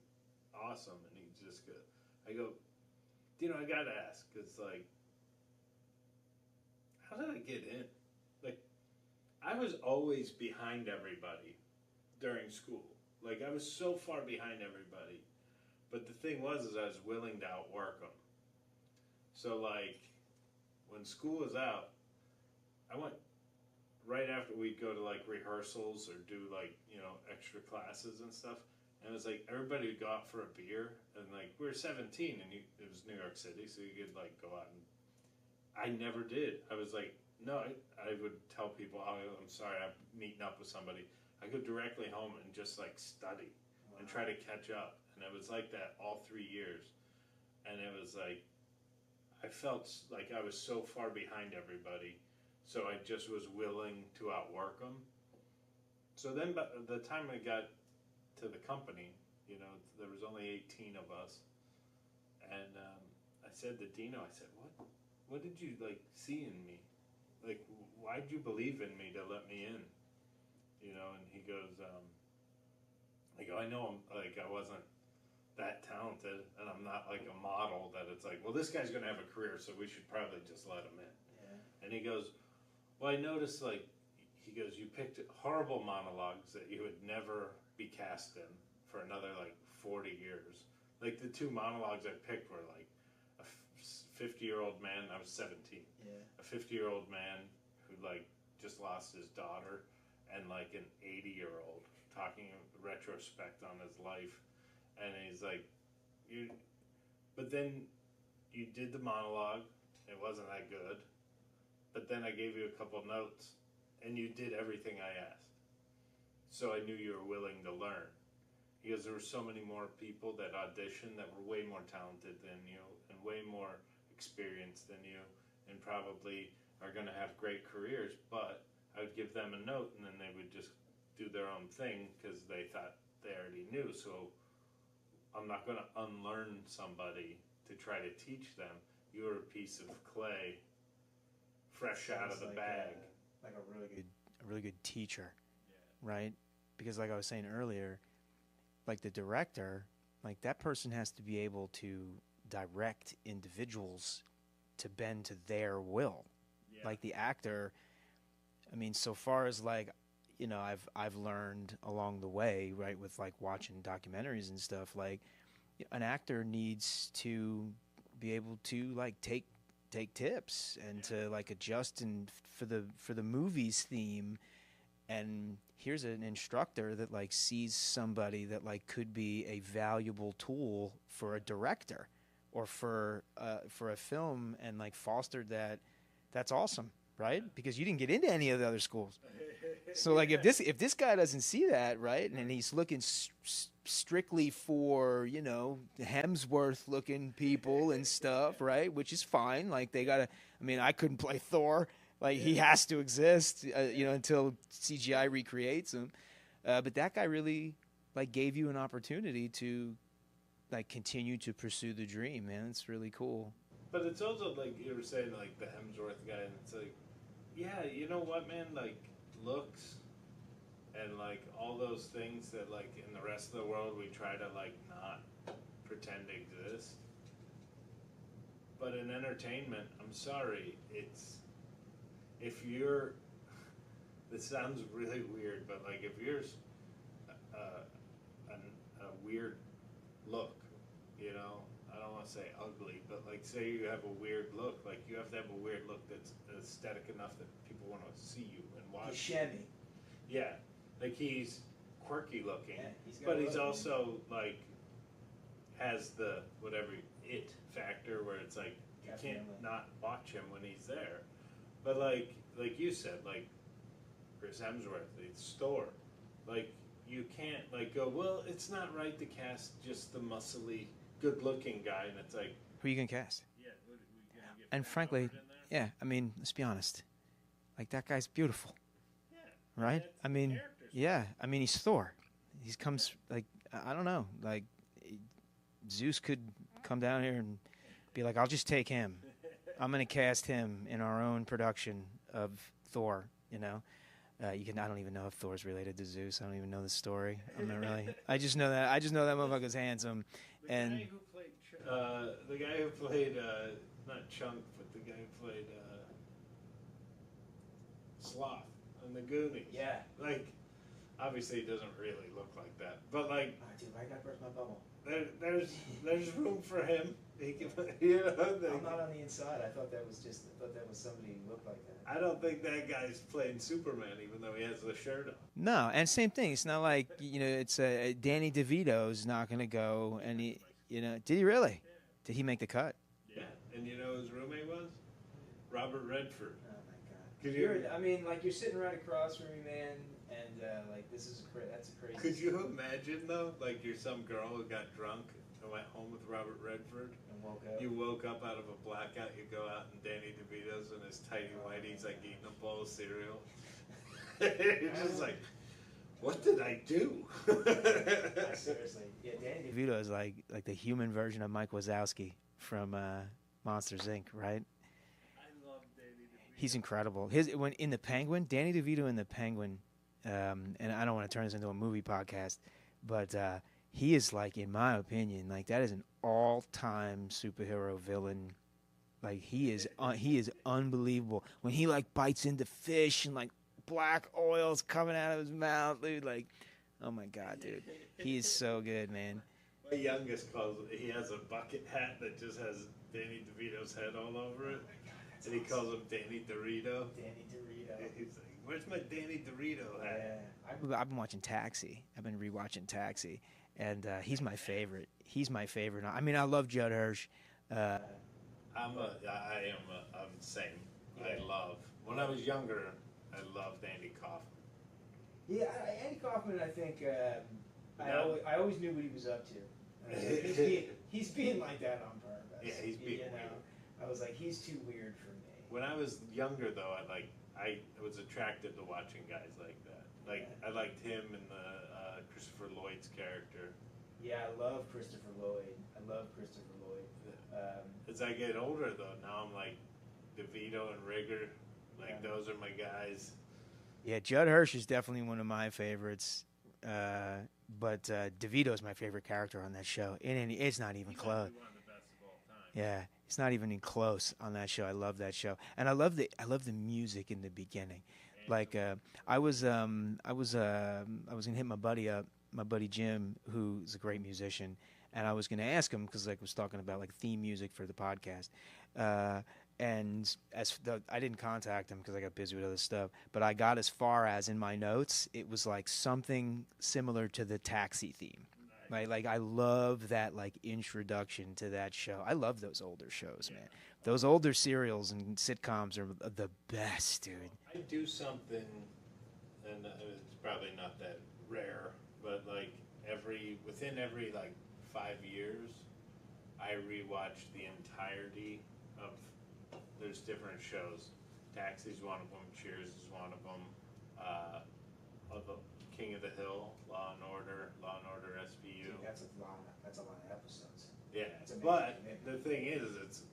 awesome, and he's just good. I go, Dino, I gotta ask, because, like, how did I get in? Like, I was always behind everybody during school. Like, I was so far behind everybody. But the thing was I was willing to outwork them. So, like, when school was out, I went right after we'd go to, like, rehearsals or do, like, extra classes and stuff. And it was like everybody would go out for a beer. And, like, we were 17 and it was New York City, so you could, like, go out and I never did. I was like, no, I would tell people, oh, I'm sorry, I'm meeting up with somebody. I go directly home and just, like, study and try to catch up. And it was like that all 3 years. And it was like, I felt like I was so far behind everybody. So I just was willing to outwork them. So then by the time I got to the company, there was only 18 of us. And I said to Dino, I said, what did you, like, see in me? Like, why'd you believe in me to let me in? And he goes, I go, I know I wasn't that talented, and I'm not like a model that it's like, well, this guy's going to have a career, so we should probably just let him in. Yeah. And he goes, well, I noticed, like, you picked horrible monologues that you would never be cast in for another, like, 40 years. Like, the two monologues I picked were, like, a 50-year-old man, I was 17. Yeah. A 50-year-old man who, like, just lost his daughter, and, like, an 80-year-old talking retrospect on his life. And he's like, but then you did the monologue, it wasn't that good, but then I gave you a couple notes, and you did everything I asked. So I knew you were willing to learn. Because there were so many more people that auditioned that were way more talented than you, and way more experienced than you, and probably are going to have great careers, but I I would give them a note, and then they would just do their own thing because they thought they already knew. So I'm not going to unlearn somebody to try to teach them. You're a piece of clay, fresh out of the bag. Like a really good teacher, right? Because like I was saying earlier, like the director, like that person has to be able to direct individuals to bend to their will. Yeah. Like the actor, I mean, so far as like, you know, I've learned along the way, right, with like watching documentaries and stuff, like an actor needs to be able to like take tips and to like adjust and for the movie's theme. And here's an instructor that like sees somebody that like could be a valuable tool for a director or for a film, and like fostered that. That's awesome, right? Because you didn't get into any of the other schools. So like if this guy doesn't see that, right, and he's looking strictly for, you know, Hemsworth looking people and stuff, right, which is fine. Like they gotta. I mean, I couldn't play Thor. Like he has to exist, you know, until CGI recreates him. But that guy really like gave you an opportunity to like continue to pursue the dream, man. It's really cool. But it's also like you were saying, like the Hemsworth guy, and it's like, yeah, you know what, man? Like looks and like all those things that like in the rest of the world we try to like not pretend exist. But in entertainment, I'm sorry, it's if you're. This sounds really weird, but like if you're a weird look, you know. I don't want to say ugly, but like say you have a weird look, like you have to have a weird look that's aesthetic enough that people want to see you and watch. He's shabby. Yeah, like he's quirky looking, yeah, but he's also like has the whatever it factor where it's like you can't not watch him when he's there. But like you said, like Chris Hemsworth, it's Thor, like you can't like go, well, it's not right to cast just the muscly, good-looking guy, and it's like, who are you gonna cast? Yeah, we gonna get and frankly, yeah, I mean, let's be honest, like that guy's beautiful. Yeah, right? I mean, yeah, I mean, he's Thor. He comes like I don't know, like Zeus could come down here and be like, I'll just take him. I'm gonna cast him in our own production of Thor. You know. I don't even know if Thor's related to Zeus. I don't even know the story. I'm not really. I just know that motherfucker's handsome. The guy who played not Chunk, but the guy who played Sloth in the Goonies. Yeah. Like, obviously he doesn't really look like that, but like. Oh, dude, I gotta burst my bubble. There's room for him. He can, you know. I'm not on the inside. I thought that was somebody who looked like that. I don't think that guy's playing Superman, even though he has the shirt on. No, and same thing. It's not like, you know, it's Danny DeVito's not going to go, and he, you know, did he really? Yeah. Did he make the cut? Yeah, and you know who his roommate was? Robert Redford. Oh my God! I mean, like you're sitting right across from me, man, and like that's a crazy. Could you imagine though? Like you're some girl who got drunk and went home with Robert Redford. Woke up. You woke up out of a blackout. You go out and Danny DeVito's in his tighty whities, like eating a bowl of cereal. You're just like, what did I do? Seriously, yeah. Danny DeVito is like the human version of Mike Wazowski from Monsters Inc. Right? I love Danny DeVito. He's incredible. When in the Penguin, Danny DeVito in the Penguin, and I don't want to turn this into a movie podcast, but. He is like, in my opinion, like that is an all-time superhero villain. Like he is unbelievable. When he like bites into fish and like black oil's coming out of his mouth, dude. Like, oh my God, dude, he is so good, man. My youngest he has a bucket hat that just has Danny DeVito's head all over it, and he calls him Danny Dorito. Danny Dorito. He's like, "Where's my Danny Dorito hat?" Yeah. I've been watching Taxi. I've been rewatching Taxi. And he's my favorite. I mean, I love Judd Hirsch. I'm the same. Yeah. When I was younger, I loved Andy Kaufman. Yeah, Andy Kaufman, I think, I always knew what he was up to. He's being like that on purpose. Yeah, he's being weird. I was like, he's too weird for me. When I was younger, though, I was attracted to watching guys like that. Like I liked him and the Christopher Lloyd's character. Yeah, I love Christopher Lloyd. As I get older, though, now I'm like DeVito and Rigger. Like those are my guys. Yeah, Judd Hirsch is definitely one of my favorites. But DeVito's my favorite character on that show. And it's not even close. One of the best of all time. Yeah, it's not even close on that show. I love that show, and I love the music in the beginning. Like I was gonna hit my buddy Jim, who's a great musician, and I was gonna ask him because like was talking about like theme music for the podcast. And I didn't contact him because I got busy with other stuff, but I got as far as in my notes, it was like something similar to the Taxi theme. Nice. Like I love that like introduction to that show. I love those older shows, man. Those older serials and sitcoms are the best, dude. I do something, and it's probably not that rare, but like within every like 5 years, I rewatch the entirety of. There's different shows. Taxi's one of them. Cheers is one of them. King of the Hill, Law and Order SVU. Dude, that's a lot of episodes. Yeah, but the thing is, it's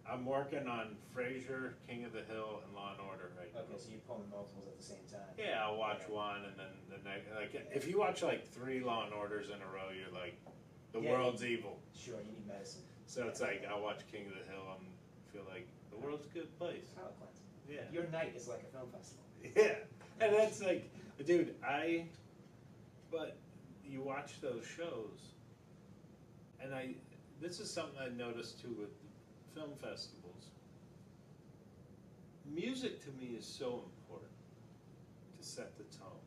I'm working on Frasier, King of the Hill, and Law and Order right now. Okay, so you're pulling multiples at the same time. Yeah, I'll watch one and then the next. Like if you watch like 3 Law and Orders in a row, you're like, the world's evil. Sure, you need medicine. So it's like I'll watch King of the Hill and feel like the world's a good place. Palate cleanse. Yeah. Your night is like a film festival. Yeah, and that's like, dude, but you watch those shows, and this is something I noticed too with film festivals. Music to me is so important to set the tone.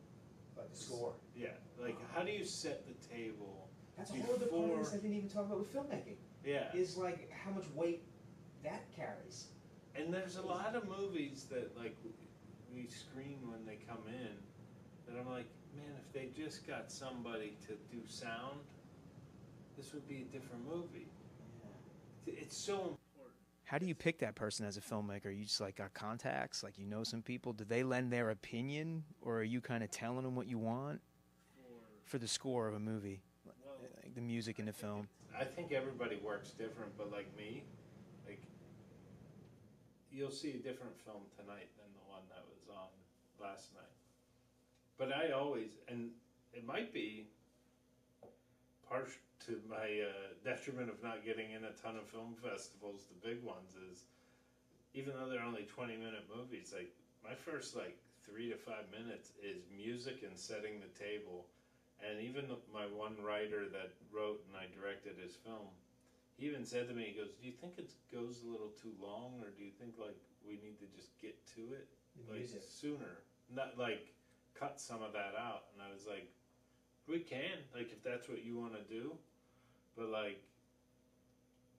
Like the score. Yeah, like how do you set the table? That's a whole other part of this I didn't even talk about with filmmaking. Yeah. Is like how much weight that carries. And there's a lot of movies that like we screen when they come in that I'm like, man, if they just got somebody to do sound, this would be a different movie. Yeah. It's so important. How do you pick that person as a filmmaker? You just like got contacts, like you know some people. Do they lend their opinion, or are you kind of telling them what you want for the score of a movie, like the music in the film? I think everybody works different, but like me, like you'll see a different film tonight than the one that was on last night. But I always, and it might be partial to my detriment of not getting in a ton of film festivals, the big ones, is even though they're only 20-minute movies, like my first like 3 to 5 minutes is music and setting the table. And even my one writer that wrote and I directed his film, he even said to me, he goes, do you think it goes a little too long, or do you think like we need to just get to it like sooner? Not like cut some of that out. And I was like, we can, like if that's what you want to do. But like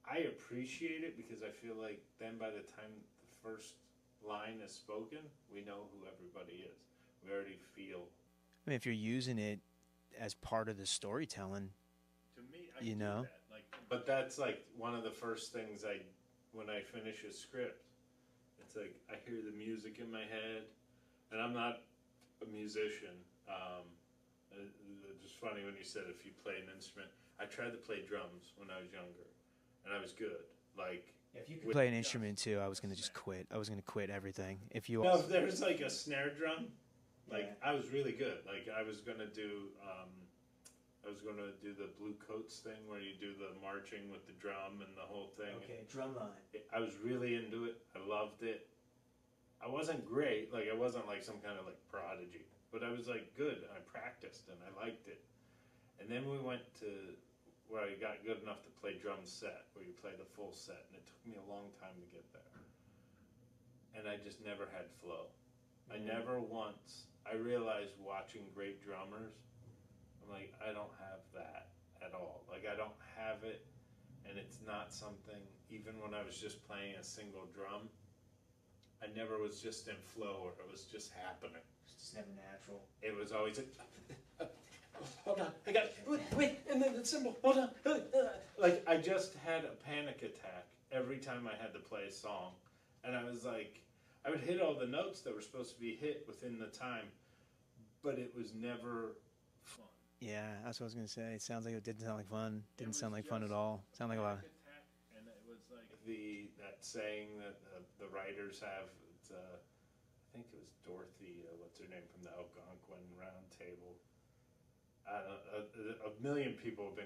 I appreciate it because I feel like then by the time the first line is spoken, we know who everybody is. We already feel. I mean, if you're using it as part of the storytelling, to me, I you do know that. Like, but that's like one of the first things when I finish a script, it's like I hear the music in my head, and I'm not a musician. It's just funny when you said if you play an instrument. I tried to play drums when I was younger, and I was good. Like if you could play an instrument too, I was gonna just quit. I was gonna quit everything. If if there's like a snare drum. Like I was really good. Like I was gonna do the Blue Coats thing where you do the marching with the drum and the whole thing. Okay, drum line. I was really into it. I loved it. I wasn't great. Like I wasn't like some kind of like prodigy, but I was like good. I practiced and I liked it. And then we went to where I got good enough to play drum set, where you play the full set, and it took me a long time to get there. And I just never had flow. I never once. I realized watching great drummers, I'm like, I don't have that at all. Like, I don't have it, and it's not something, even when I was just playing a single drum, I never was just in flow, or it was just happening. It's just never natural. It was always like, hold on, I got it, wait, and then the cymbal, hold on. Like, I just had a panic attack every time I had to play a song, and I was like, I would hit all the notes that were supposed to be hit within the time, but it was never fun. Yeah, that's what I was gonna say. It sounds like it didn't sound like fun. Didn't sound like fun at all. Sound like a lot. And it was like that saying that the writers have. It's, I think it was Dorothy. What's her name from the Algonquin Round Table? A million people have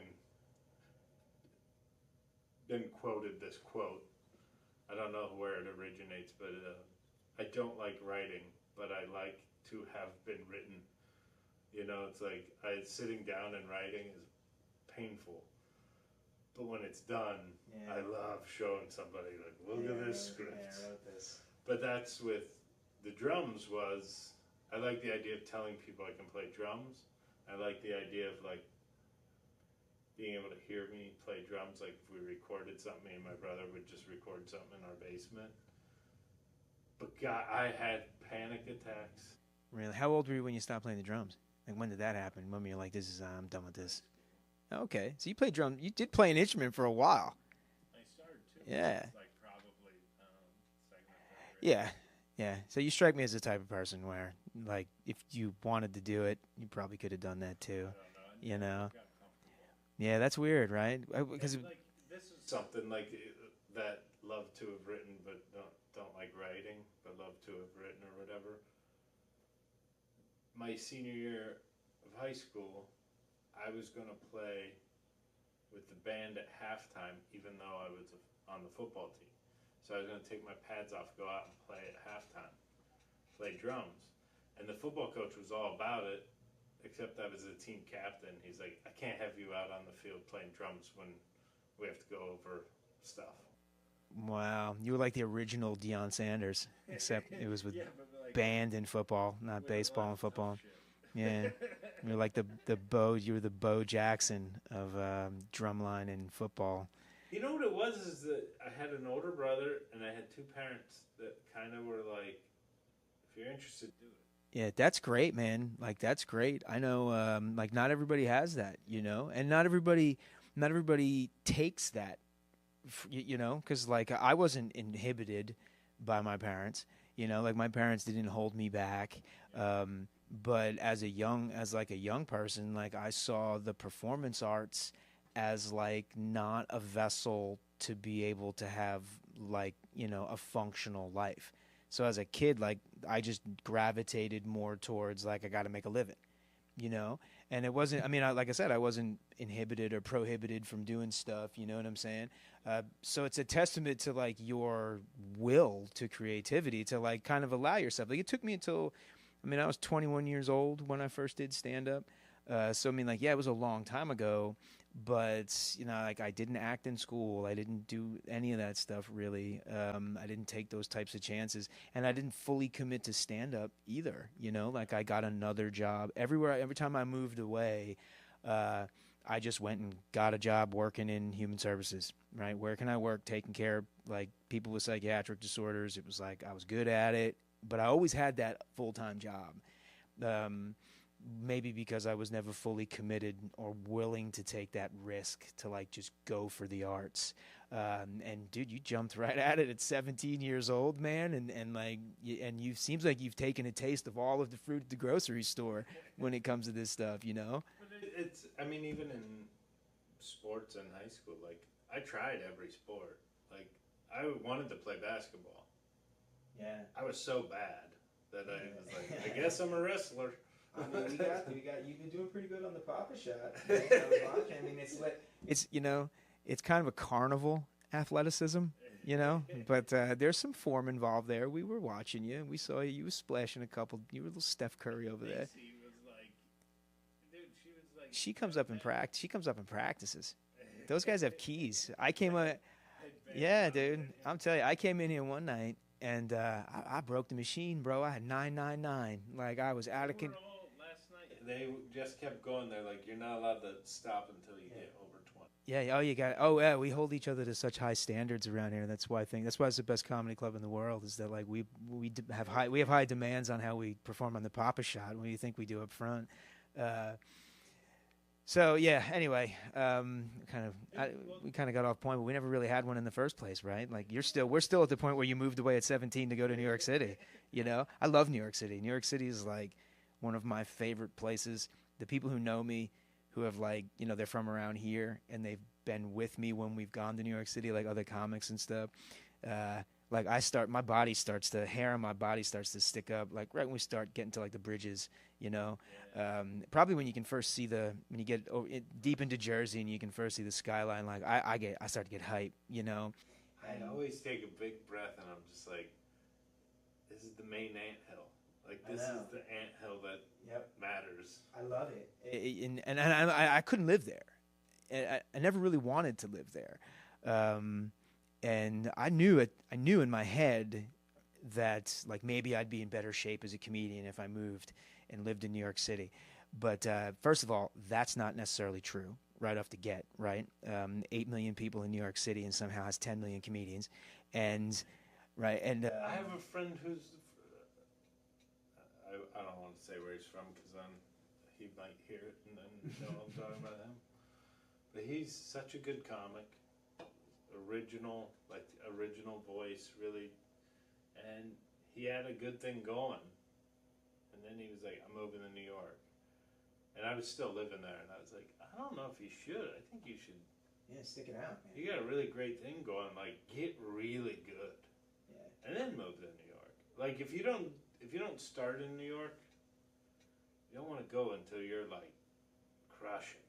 been quoted this quote. I don't know where it originates, but I don't like writing, but I like to have been written. You know, it's like sitting down and writing is painful, but when it's done, I love showing somebody like, look at this script. Yeah, I wrote this. But that's with the drums. I like the idea of telling people I can play drums. I like the idea of like being able to hear me play drums. Like if we recorded something, me and my brother would just record something in our basement. But God, I had panic attacks. Really? How old were you when you stopped playing the drums? Like when did that happen? When were you like, I'm done with this? Okay, so you played drum. You did play an instrument for a while. I started too. Yeah. Like probably second or third grade. Yeah. So you strike me as the type of person where, like, if you wanted to do it, you probably could have done that too. I don't know. You know. Got comfortable. Yeah, that's weird, right? Because like this is something like that. Love to have written, but don't like writing, but love to have written or whatever. My senior year of high school, I was going to play with the band at halftime, even though I was on the football team. So I was going to take my pads off, go out and play at halftime, play drums. And the football coach was all about it, except I was the team captain. He's like, I can't have you out on the field playing drums when we have to go over stuff. Wow, you were like the original Deion Sanders, except it was with band and football, not baseball and football. Yeah, you're like you were the Bo Jackson of drumline and football. You know what it was is that I had an older brother and I had two parents that kind of were like, if you're interested, do it. Yeah, that's great, man. Like that's great. I know, like not everybody has that, you know, and not everybody takes that. You know, because like I wasn't inhibited by my parents, you know, like my parents didn't hold me back. But as a young person, like I saw the performance arts as like not a vessel to be able to have like, you know, a functional life. So as a kid, like I just gravitated more towards like I got to make a living, you know. And it wasn't, I mean, like I said, I wasn't inhibited or prohibited from doing stuff, you know what I'm saying? So it's a testament to, like, your will to creativity to, like, kind of allow yourself. Like, it took me until, I mean, I was 21 years old when I first did stand-up. So, I mean, like, yeah, it was a long time ago. But, you know, like, I didn't act in school. I didn't do any of that stuff, really. I didn't take those types of chances. And I didn't fully commit to stand-up either, you know? Like, I got another job. Every time I moved away, I just went and got a job working in human services, right? Where can I work taking care of, like, people with psychiatric disorders? It was like I was good at it. But I always had that full-time job. Maybe because I was never fully committed or willing to take that risk to like just go for the arts. And dude, you jumped right at it at 17 years old, man. And you seems like you've taken a taste of all of the fruit at the grocery store when it comes to this stuff, you know? But it's, I mean, even in sports in high school, like I tried every sport. Like I wanted to play basketball. Yeah. I was so bad that I was like, I guess I'm a wrestler. I mean, you've been doing pretty good on the Papa shot. I was watching. I mean, it's you know, it's kind of a carnival athleticism, you know. But there's some form involved there. We were watching you. We saw you. You were splashing a couple. You were a little Steph Curry over there. She comes up in practice. She comes up in practices. Those guys have keys. I came up. Yeah, dude. I'm telling you, I came in here one night and I broke the machine, bro. I had 999. Like I was out of control. They just kept going. They're like, you're not allowed to stop until you get over 20. Yeah. Oh, you got. Oh, yeah. We hold each other to such high standards around here. That's why that's why it's the best comedy club in the world. Is that like we have high demands on how we perform on the Papa shot. What do you think we do up front? So yeah. Anyway, we kind of got off point, but we never really had one in the first place, right? Like we're still at the point where you moved away at 17 to go to New York City. You know, I love New York City. New York City is like one of my favorite places. The people who know me, who have like, they're from around here and they've been with me when we've gone to New York City, like other comics and stuff. Like hair on my body starts to stick up, like right when we start getting to like the bridges, probably when you can first see when you get deep into Jersey and you can first see the skyline, like I start to get hype, I always take a big breath and I'm just like, this is the main anthill. Like this is the anthill that matters. I love it. And I couldn't live there. I never really wanted to live there. And I knew in my head that like maybe I'd be in better shape as a comedian if I moved and lived in New York City. But first of all, that's not necessarily true right off the get, right? 8 million people in New York City and somehow has 10 million comedians. And right, and I have a friend who's I don't want to say where he's from because then he might hear it and then know I'm talking about him. But he's such a good comic. Original voice, really, and he had a good thing going, and then he was like, I'm moving to New York, and I was still living there, and I was like, I don't know if you should. I think you should stick it out, man. You got a really great thing going, like get really good, and then move to New York. Like if you don't start in New York, you don't want to go until you're like crushing,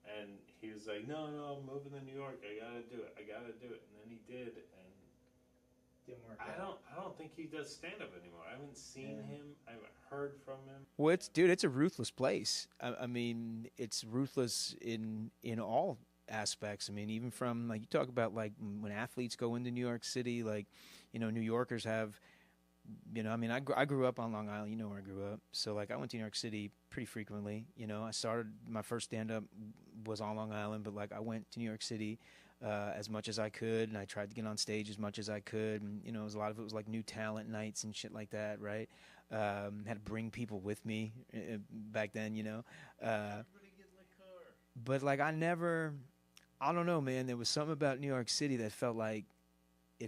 And he was like, no, I'm moving to New York. I gotta do it. And then he did, and didn't work out. I don't think he does stand up anymore. I haven't seen him. I haven't heard from him. Well, it's a ruthless place. I mean, it's ruthless in all aspects. I mean, even from like you talk about like when athletes go into New York City, like New Yorkers have. I mean, I grew up on Long Island. You know where I grew up. So, like, I went to New York City pretty frequently. I started, my first stand-up was on Long Island, but, like, I went to New York City as much as I could, and I tried to get on stage as much as I could. And, a lot of it was, like, new talent nights and shit like that, right? Had to bring people with me back then, Everybody get in the car. But, like, I don't know, man. There was something about New York City that felt like a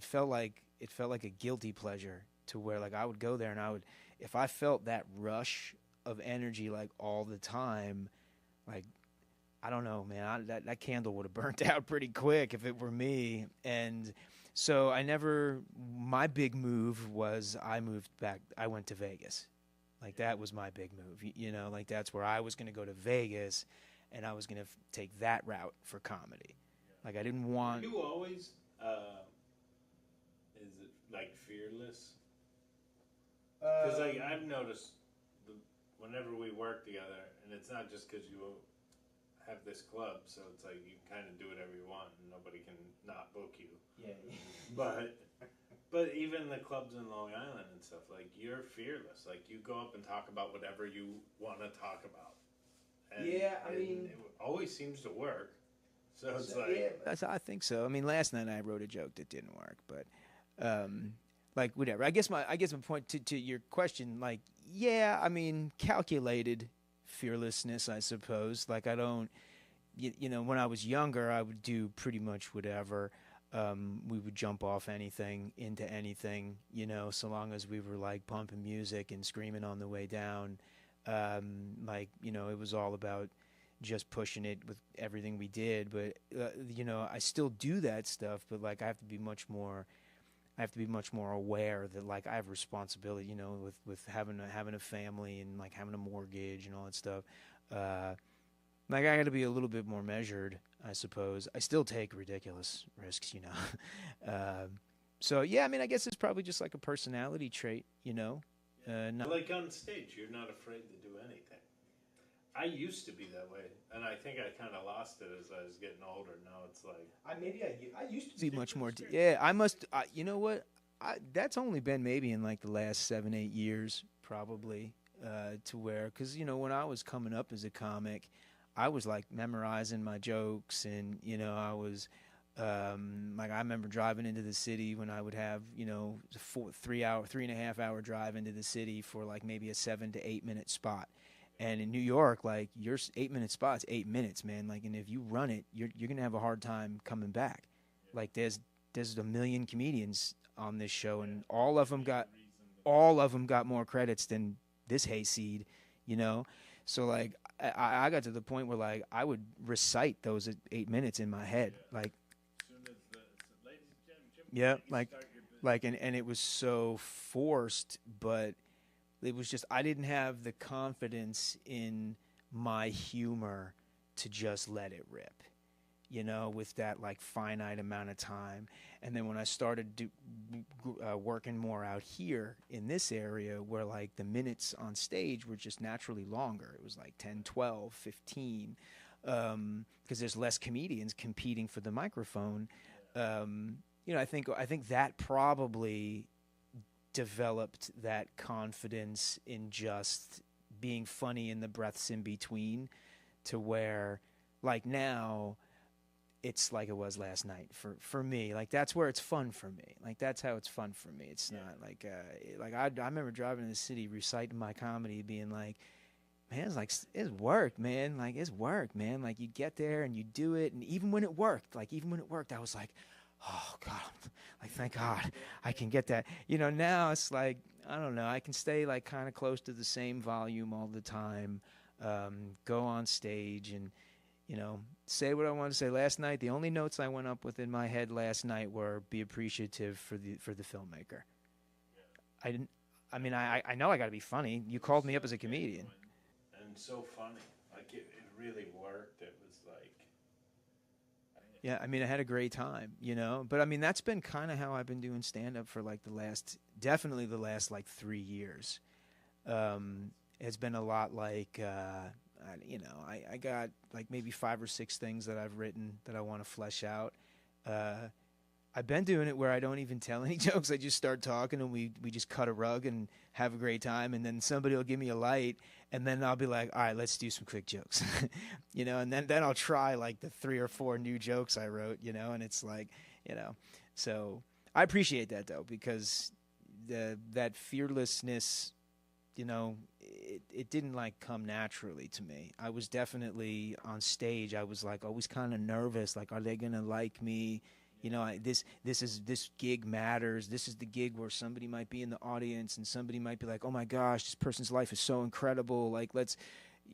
guilty pleasure. To where like I would go there and if I felt that rush of energy like all the time, like I don't know, man, that candle would have burnt out pretty quick if it were me. And so my big move was I went to Vegas. Like that was my big move, like that's where I was going to go to Vegas and I was going to take that route for comedy. Like I didn't want. You always, is it like fearless? Because like I've noticed, whenever we work together, and it's not just because you have this club, so it's like you kind of do whatever you want, and nobody can not book you. Yeah. But even the clubs in Long Island and stuff, like you're fearless. Like you go up and talk about whatever you want to talk about. And I mean, it always seems to work. So it's like, yeah, I think so. I mean, last night I wrote a joke that didn't work, but. Like whatever. I guess my point to your question, like, I mean, calculated fearlessness, I suppose. Like I don't, when I was younger, I would do pretty much whatever. We would jump off anything into anything, so long as we were like pumping music and screaming on the way down. It was all about just pushing it with everything we did. But I still do that stuff, but like I have to be much more aware that like I have responsibility, with having a family and like having a mortgage and all that stuff. Like I got to be a little bit more measured, I suppose. I still take ridiculous risks, So yeah, I mean, I guess it's probably just like a personality trait, Not like on stage, you're not afraid to do anything. I used to be that way, and I think I kind of lost it as I was getting older. Now it's like I used to be much more. I must. You know what? That's only been maybe in like the last 7-8 years, probably, to where because when I was coming up as a comic, I was like memorizing my jokes, and I was like I remember driving into the city when I would have 3.5 hour drive into the city for like maybe a 7 to 8 minute spot. And in New York, like your 8-minute spot's 8 minutes, man. Like, and if you run it, you're gonna have a hard time coming back. Like, there's a million comedians on this show, and all of them got more credits than this hayseed, you know. So like, I got to the point where like I would recite those 8 minutes in my head, like, yeah, like, and it was so forced, but it was just I didn't have the confidence in my humor to just let it rip, you know, with that like finite amount of time. And then when I started working more out here in this area where like the minutes on stage were just naturally longer, it was like 10, 12, 15, because there's less comedians competing for the microphone. You know, I think that probably developed that confidence in just being funny in the breaths in between, to where like now it's like it was last night for me. Like that's where it's fun for me. Like that's how it's fun for me. It's not like I remember driving in the city reciting my comedy, being like, man, it's like it's work, man. Like it's work, man. Like you get there and you do it, and even when it worked, I was like, oh God, like thank God I can get that. You know, now it's like I don't know. I can stay like kind of close to the same volume all the time. Go on stage and, you know, say what I want to say. Last night, the only notes I went up with in my head last night were be appreciative for the filmmaker. I didn't. I mean, I know I got to be funny. You called me up as a comedian. And so funny. Like it really worked. It was like. Yeah, I mean, I had a great time, you know. But I mean, that's been kind of how I've been doing stand-up for like definitely the last like 3 years. It's been a lot like, you know, I got like maybe 5 or 6 things that I've written that I want to flesh out. I've been doing it where I don't even tell any jokes. I just start talking and we just cut a rug and have a great time. And then somebody will give me a light and then I'll be like, all right, let's do some quick jokes, you know, and then I'll try like the 3 or 4 new jokes I wrote, you know, and it's like, you know, so I appreciate that though, because that fearlessness, you know, it didn't like come naturally to me. I was definitely on stage. I was like always kind of nervous. Like, are they going to like me? You know, this gig matters. This is the gig where somebody might be in the audience and somebody might be like, oh my gosh, this person's life is so incredible. Like, let's,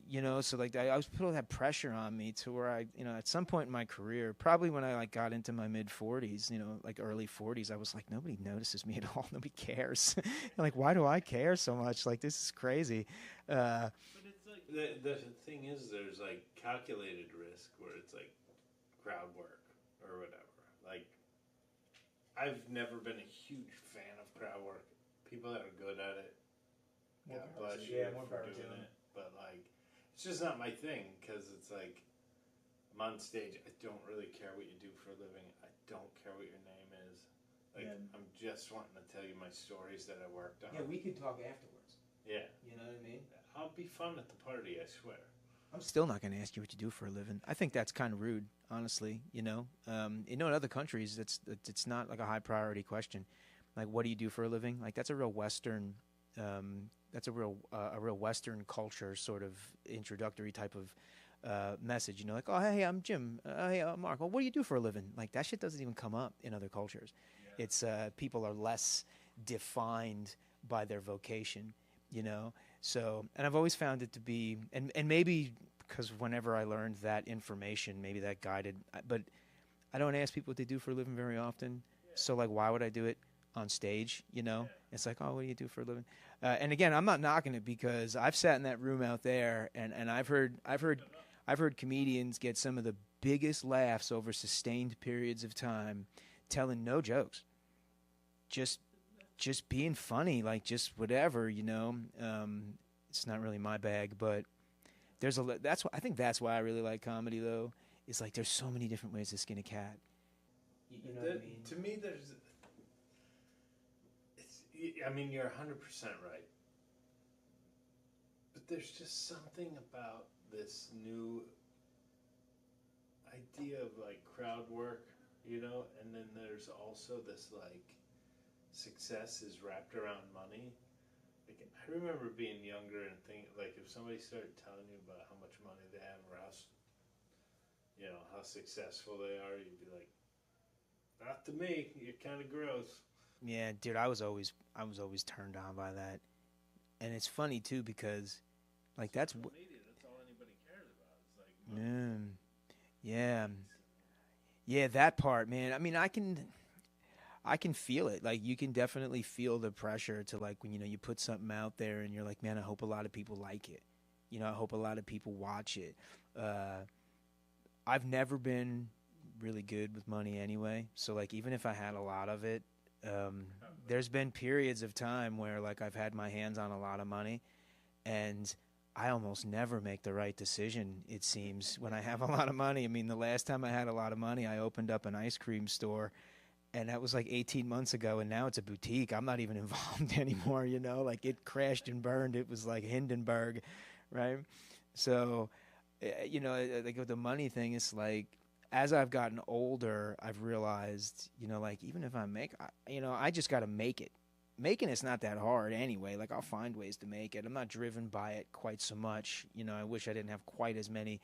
you know, so like I was putting that pressure on me to where I, you know, at some point in my career, probably when I like got into my mid 40s, you know, like early 40s, I was like, nobody notices me at all. Nobody cares. Like, why do I care so much? Like, this is crazy. But it's like the thing is, there's like calculated risk where it's like crowd work or whatever. Like, I've never been a huge fan of crowd work. People that are good at it, God bless you for doing it. But like, it's just not my thing, because it's like, I'm on stage, I don't really care what you do for a living. I don't care what your name is. Like, I'm just wanting to tell you my stories that I worked on. Yeah, we could talk afterwards. Yeah. You know what I mean? I'll be fun at the party, I swear. I'm still not going to ask you what you do for a living. I think that's kind of rude, honestly. You know, in other countries, it's not like a high priority question. Like, what do you do for a living? Like, that's a real Western, that's a real Western culture sort of introductory type of message. You know, like, oh hey, I'm Jim. Hey, Mark. Well, what do you do for a living? Like, that shit doesn't even come up in other cultures. Yeah. It's people are less defined by their vocation. You know. So, and I've always found it to be, and maybe because whenever I learned that information, maybe that guided, but I don't ask people what they do for a living very often. Yeah. So, like, why would I do it on stage? You know, yeah. It's like, oh, what do you do for a living? And again, I'm not knocking it, because I've sat in that room out there, and I've heard comedians get some of the biggest laughs over sustained periods of time, telling no jokes, just being funny, like just whatever, you know. It's not really my bag, but I think that's why I really like comedy, though. Is like there's so many different ways to skin a cat. You know what I mean? To me, I mean, you're 100% right, but there's just something about this new idea of like crowd work, you know, and then there's also this like, success is wrapped around money, Like, I remember being younger and thinking, like, if somebody started telling you about how much money they have or how successful they are, you'd be like, not to me. You're kind of gross. Yeah, dude, I was always turned on by that, and it's funny too because, like, Social media, that's all anybody cares about. It's like, yeah, yeah, that part, man. I mean, I can feel it. Like, you can definitely feel the pressure to, like, when you put something out there and you're like, man, I hope a lot of people like it. I hope a lot of people watch it. I've never been really good with money anyway, so like even if I had a lot of it, there's been periods of time where like I've had my hands on a lot of money, and I almost never make the right decision, it seems, when I have a lot of money. I mean, the last time I had a lot of money, I opened up an ice cream store, and that was like 18 months ago, and now it's a boutique. I'm not even involved anymore, like it crashed and burned. It was like Hindenburg, right? So, like with the money thing, it's like, as I've gotten older, I've realized, like even if I just got to make it. Making it's not that hard anyway. Like, I'll find ways to make it. I'm not driven by it quite so much. I wish I didn't have quite as many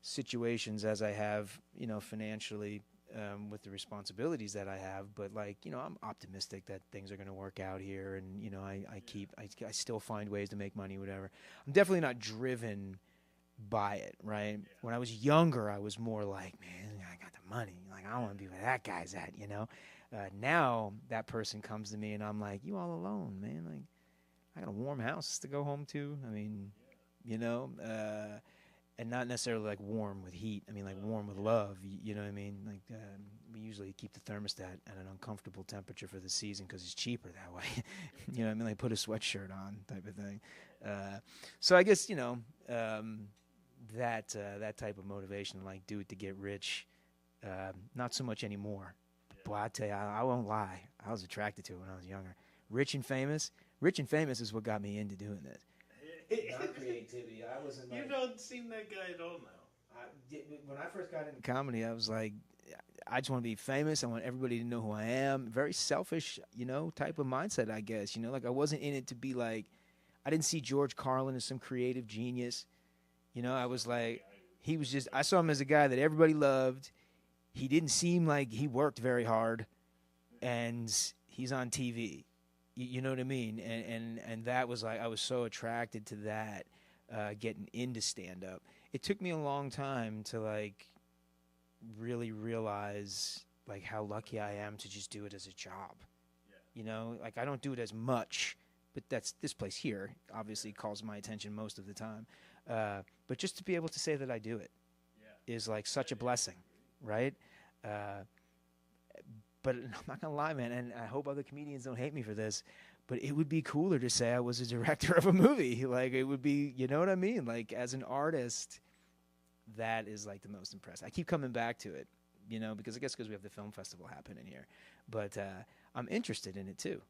situations as I have, financially, with the responsibilities that I have. But like, I'm optimistic that things are going to work out here, and I still find ways to make money, whatever. I'm definitely not driven by it, right? Yeah. When I was younger, I was more like, man, I got the money. Like, I want to be where that guy's at, Now that person comes to me and I'm like, you all alone, man. Like, I got a warm house to go home to. I mean, and not necessarily like warm with heat. I mean, like warm with love. You know what I mean? Like, we usually keep the thermostat at an uncomfortable temperature for the season because it's cheaper that way. You know what I mean? Like, put a sweatshirt on type of thing. So I guess, that type of motivation, like do it to get rich, not so much anymore. Boy, I tell you, I won't lie. I was attracted to it when I was younger. Rich and famous is what got me into doing this. Not creativity. I wasn't. You don't seem that guy at all now. When I first got into comedy, I was like, I just want to be famous. I want everybody to know who I am. Very selfish, type of mindset, I guess. Like I wasn't in it to be like, I didn't see George Carlin as some creative genius. I was like, he was just, I saw him as a guy that everybody loved. He didn't seem like he worked very hard, and he's on TV. You know what I mean? And that was like, I was so attracted to that, getting into stand-up. It took me a long time to like really realize like how lucky I am to just do it as a job. Yeah. Like I don't do it as much, but this place here obviously calls my attention most of the time. But just to be able to say that I do it is like such a blessing, right? But I'm not gonna lie, man, and I hope other comedians don't hate me for this, but it would be cooler to say I was a director of a movie. Like, it would be, you know what I mean? Like, as an artist, that is like the most impressive. I keep coming back to it, because I guess because we have the film festival happening here. But I'm interested in it too.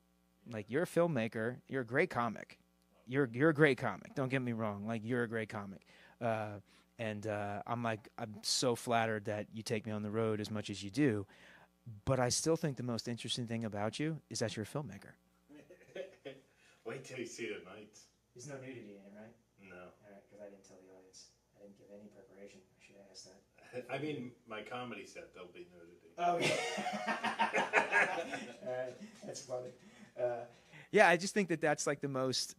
Like, you're a filmmaker, you're a great comic. You're a great comic. Don't get me wrong. Like, you're a great comic. And I'm so flattered that you take me on the road as much as you do. But I still think the most interesting thing about you is that you're a filmmaker. Wait till you see the nights. There's no nudity in it, right? No. All right, because I didn't tell the audience. I didn't give any preparation. I should have asked that. I mean, my comedy set, there'll be nudity. Oh, yeah. All right, that's funny. Yeah, I just think that that's like the most,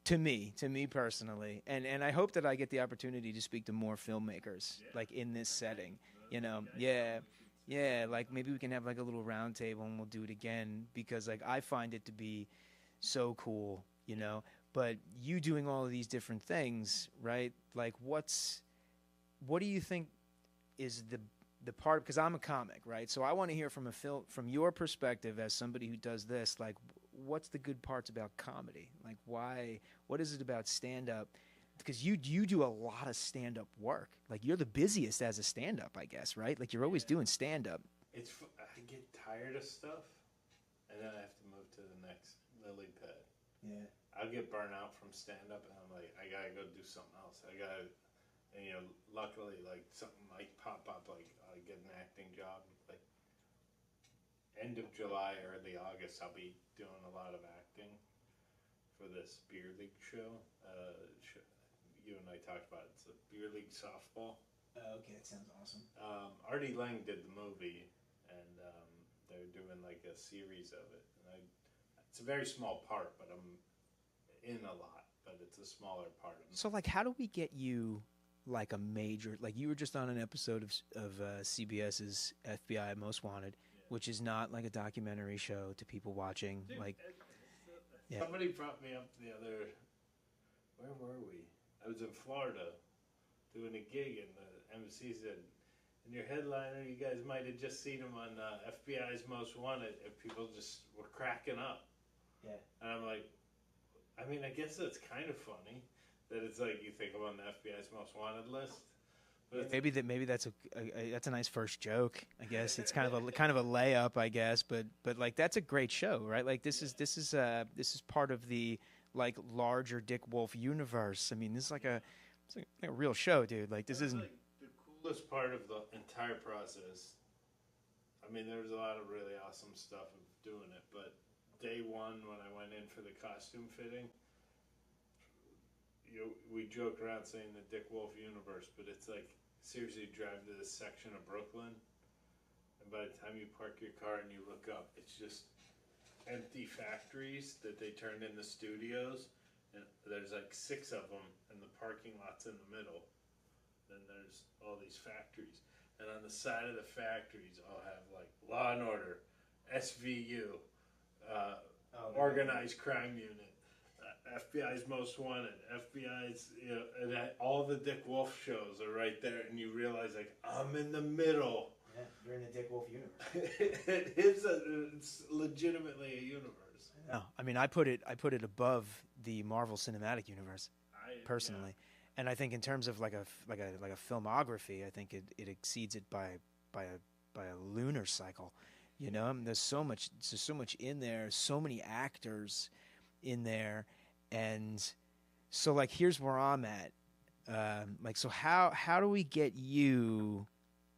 to me personally, and I hope that I get the opportunity to speak to more filmmakers, like in this setting, Yeah, like maybe we can have like a little round table and we'll do it again, because like I find it to be so cool, but you doing all of these different things, right? Like what do you think is the part, because I'm a comic, right? So I want to hear from from your perspective as somebody who does this, like what's the good parts about comedy? Like what is it about stand-up? Because you do a lot of stand-up work. Like, you're the busiest as a stand-up, I guess, right? Like, you're always doing stand-up. I get tired of stuff, and then I have to move to the next lily pad. Yeah. I'll get burnt out from stand-up, and I'm like, I gotta go do something else. Luckily, like, something might pop up, like, I get an acting job. Like, end of July, early August, I'll be doing a lot of acting for this beer league show. You and I talked about it. It's a beer league softball. Okay, that sounds awesome. Artie Lang did the movie, and they're doing like a series of it. And it's a very small part, but I'm in a lot. But it's a smaller part of it. So, like, how do we get you like a major? Like, you were just on an episode of CBS's FBI Most Wanted, which is not like a documentary show to people watching. Dude, like, somebody brought me up the other. Where were we? I was in Florida doing a gig, and the MC said, "In your headliner, you guys might have just seen him on FBI's Most Wanted," and people just were cracking up. Yeah. And I'm like, I mean, I guess that's kind of funny that it's like you think I'm on the FBI's Most Wanted list. But maybe that's a nice first joke. I guess it's kind of a layup. I guess, but like that's a great show, right? Like this is part of the like larger Dick Wolf universe. I mean, this is like a real show, dude. Like this isn't like the coolest part of the entire process. I mean, there was a lot of really awesome stuff of doing it, but day one when I went in for the costume fitting, we joke around saying the Dick Wolf universe, but it's like seriously drive to this section of Brooklyn, and by the time you park your car and you look up, it's just empty factories that they turned into studios, and there's like 6 of them, and the parking lot's in the middle. Then there's all these factories, and on the side of the factories, I'll have like Law and Order, SVU, Organized Crime Unit, FBI's Most Wanted, FBI's, and all the Dick Wolf shows are right there, and you realize like I'm in the middle. Yeah, you're in the Dick Wolf universe. It's legitimately a universe. No, I mean I put it above the Marvel Cinematic Universe, personally, and I think in terms of like a filmography, I think it exceeds it by a lunar cycle. You know, I mean, there's so much in there, so many actors in there, and so like here's where I'm at. Like, so how do we get you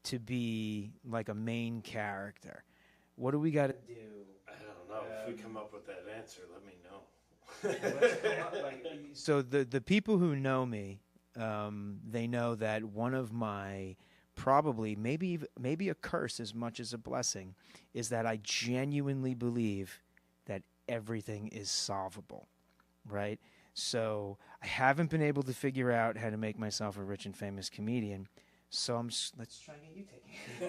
to be like a main character? What do we got to do? I don't know. If we come up with that answer, let me know. So the people who know me, they know that one of my probably maybe a curse as much as a blessing is that I genuinely believe that everything is solvable, right? So I haven't been able to figure out how to make myself a rich and famous comedian. So let's try and get you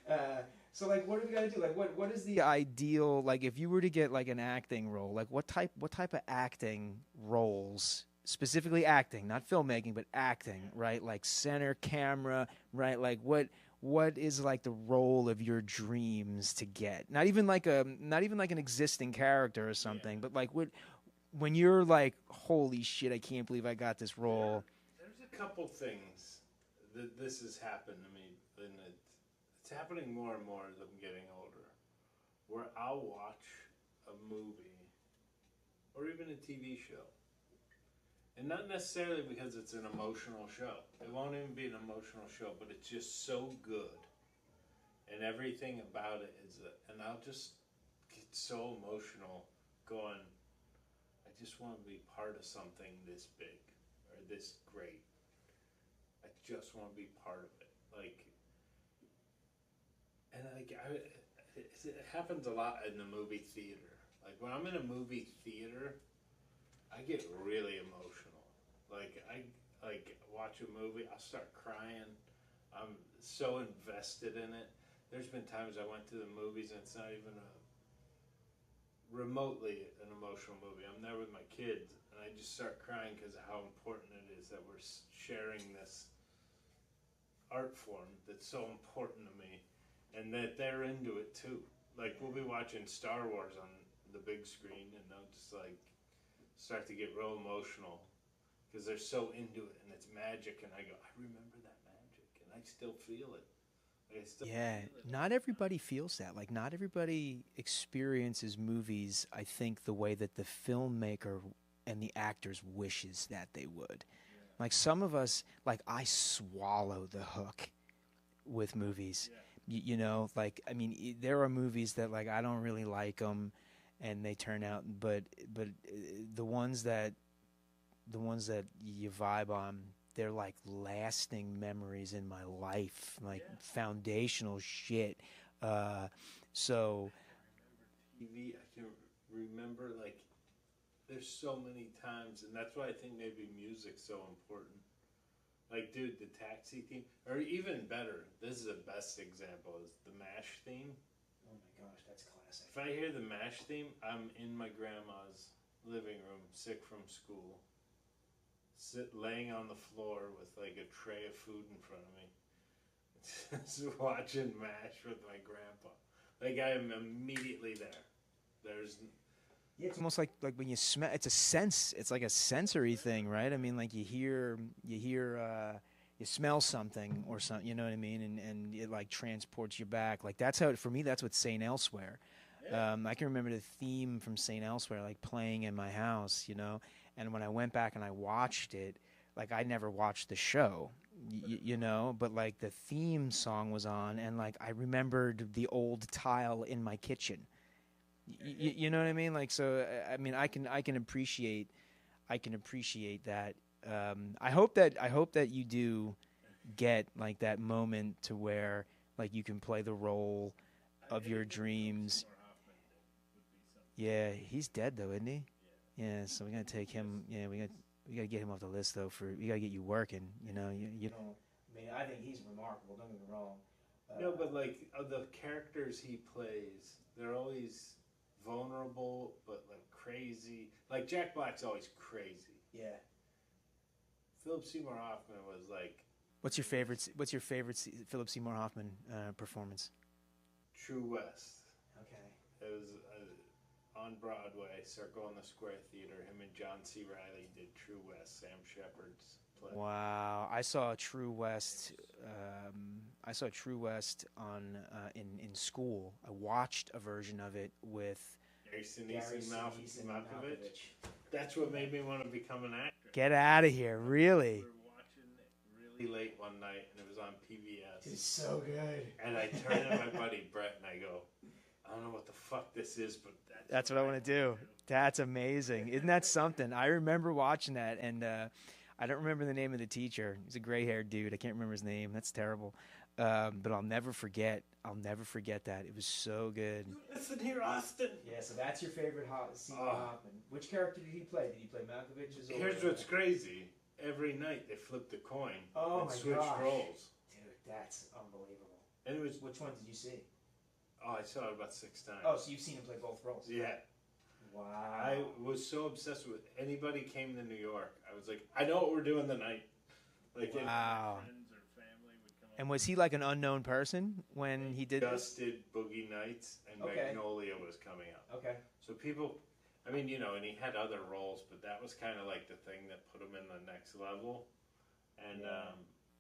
taken. So like, what do we got to do? Like, what is the ideal? Like, if you were to get like an acting role, like what type of acting roles? Specifically acting, not filmmaking, but acting, right? Like center camera, right? Like what is like the role of your dreams to get? Not even like an existing character or something, but like when you're like, holy shit, I can't believe I got this role. There's a couple things that this has happened to me, and it's happening more and more as I'm getting older, where I'll watch a movie or even a TV show. And not necessarily because it's an emotional show. It won't even be an emotional show, but it's just so good. And everything about it is, and I'll just get so emotional going, I just want to be part of something this big or this great. I just want to be part of it. Like, and like, it happens a lot in the movie theater. Like when I'm in a movie theater, I get really emotional. Like I watch a movie, I'll start crying. I'm so invested in it. There's been times I went to the movies and it's not even remotely an emotional movie. I'm there with my kids and I just start crying because of how important it is that we're sharing this art form that's so important to me, and that they're into it too. Like we'll be watching Star Wars on the big screen and I'll just like start to get real emotional because they're so into it and it's magic, and I go, I remember that magic and I still feel it. Not everybody feels that. Like not everybody experiences movies, I think, the way that the filmmaker and the actors wishes that they would. Yeah. Like some of us, like I swallow the hook with movies. Yeah. You know, like I mean, there are movies that like I don't really like them. and they turn out. But the ones that you vibe on, they're like lasting memories in my life, like foundational shit. So TV, I can remember, like, there's so many times, and that's why I think maybe music's so important. Like, dude, the Taxi theme, or even better, this is the best example, is the MASH theme. oh my gosh, that's classic. If I hear the MASH theme, I'm in my grandma's living room, sick from school, laying on the floor with like a tray of food in front of me, just watching MASH with my grandpa. Like, I am immediately there. There's Yeah, it's almost like when you smell. It's a sense. It's like a sensory thing, right? I mean, like you hear, you smell something or something. You know what I mean? And it like transports you back. Like that's how for me. That's what Saint Elsewhere. I can remember the theme from Saint Elsewhere like playing in my house. You know, and when I went back and I watched it, like I never watched the show. You know, but like the theme song was on, and like I remembered the old tile in my kitchen. You know what I mean? Like, so I mean, I can appreciate that. I hope that you do get like that moment to where like you can play the role of your dreams. Yeah, he's dead though, isn't he? Yeah, so we gotta take him. Yeah, we gotta get him off the list though. We gotta get you working. You know, you know. I mean, I think he's remarkable. Don't get me wrong. no, but like the characters he plays, they're always vulnerable, but like crazy. Like Jack Black's always crazy. Yeah. Philip Seymour Hoffman was like. What's your favorite Philip Seymour Hoffman performance? True West. Okay. It was on Broadway, Circle in the Square Theater. Him and John C. Reilly did True West. Sam Shepard's play. Wow, I saw True West. On in school. I watched a version of it with Gary Sinise and Malkovich. That's what made me want to become an actor. Get out of here! Really? We were watching it really late one night, and it was on PBS. It's so good. And I turned to my buddy Brett, and I go, "I don't know what the fuck this is, but that's what I want to do." That's amazing. Isn't that something? I remember watching that, and I don't remember the name of the teacher. He's a gray-haired dude. I can't remember his name. That's terrible. But I'll never forget that. It was so good. Listen here, Austin. Yeah, so that's your favorite Seymour Hoffman. Which character did he play? Did he play Malkovich's? Here's what's crazy. Every night they flipped a coin and switched roles. Dude, that's unbelievable. And it was. Which one did you see? Oh, I saw it about 6 times. Oh, so you've seen him play both roles? Yeah. Wow. I was so obsessed with anybody came to New York. I was like, I know what we're doing tonight. Like, wow. Friends or family would come. And was he like an unknown person when he did just did Boogie Nights, and Magnolia was coming up. Okay. So people, I mean, you know, and he had other roles, but that was kind of like the thing that put him in the next level. And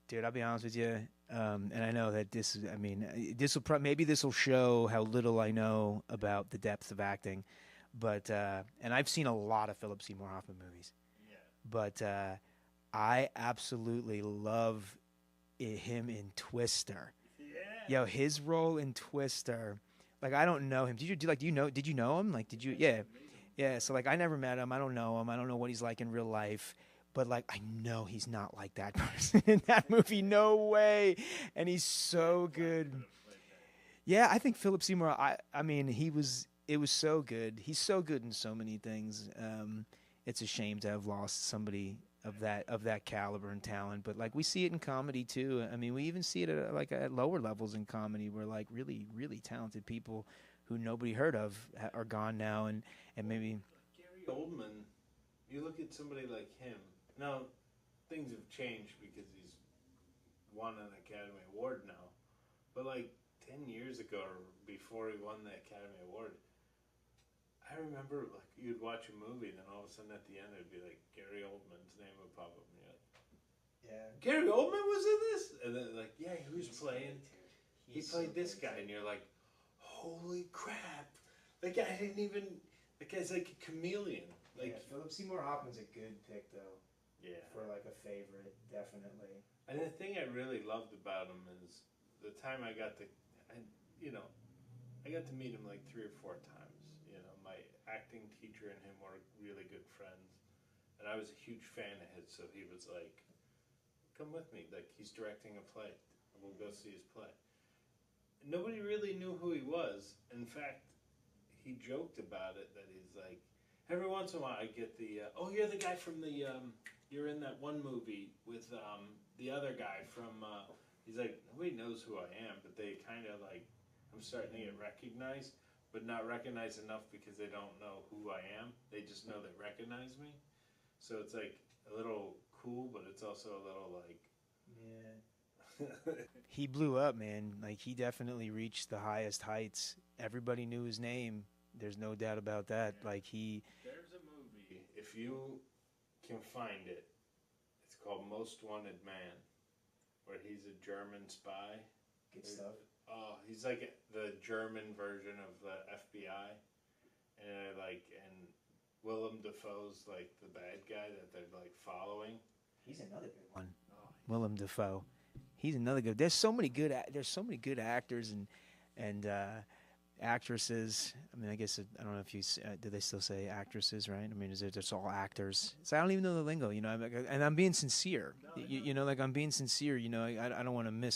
dude, I'll be honest with you, and I know that this is, I mean, maybe this will show how little I know about the depth of acting, but and I've seen a lot of Philip Seymour Hoffman movies. Yeah. But I absolutely love him in Twister. Yeah. Yo, his role in Twister, like I don't know him. Did you know him? Like, did you? Yeah. Yeah. So like, I never met him. I don't know him. I don't know what he's like in real life. But like, I know he's not like that person in that movie. No way. And he's so good. Yeah, I think Philip Seymour. I mean, it was so good. He's so good in so many things. It's a shame to have lost somebody of that caliber and talent. But like, we see it in comedy too. I mean, we even see it at lower levels in comedy, where like really, really talented people who nobody heard of are gone now, and maybe Gary Oldman. You look at somebody like him. Now, things have changed because he's won an Academy Award now. But like 10 years ago, or before he won the Academy Award, I remember like you'd watch a movie, and then all of a sudden at the end it'd be like Gary Oldman's name would pop up, and you're like, yeah, Gary Oldman was in this? And then like, yeah, he was playing. He played this guy, and you're like, holy crap! Like I didn't even. The guy's like a chameleon. Like Philip Seymour Hoffman's a good pick though. Yeah. For like a favorite, definitely. And the thing I really loved about him is the time I got to meet him like 3 or 4 times. You know, acting teacher and him were really good friends, and I was a huge fan of his. So he was like, "Come with me. Like he's directing a play. We'll go see his play." Nobody really knew who he was. In fact, he joked about it that he's like, every once in a while I get the, oh, you're the guy from the, you're in that one movie with the other guy from, he's like, nobody knows who I am, but they kind of like, I'm starting to get recognized, but not recognized enough because they don't know who I am. They just know they recognize me. So it's like a little cool, but it's also a little like, yeah. He blew up, man. Like he definitely reached the highest heights. Everybody knew his name. There's no doubt about that. Yeah. Like there's a movie, if you can find it, it's called Most Wanted Man, where he's a German spy. Good stuff. Oh, he's like the German version of the FBI, and Willem Dafoe's like the bad guy that they're like following. He's another good one. Oh, Willem Dafoe. He's another good. There's so many good actors and actresses. I mean, I guess I don't know if you do they still say actresses, right? I mean, is it just all actors? So I don't even know the lingo, you know. And I'm being sincere, you know, like I'm being sincere. You know, I don't want to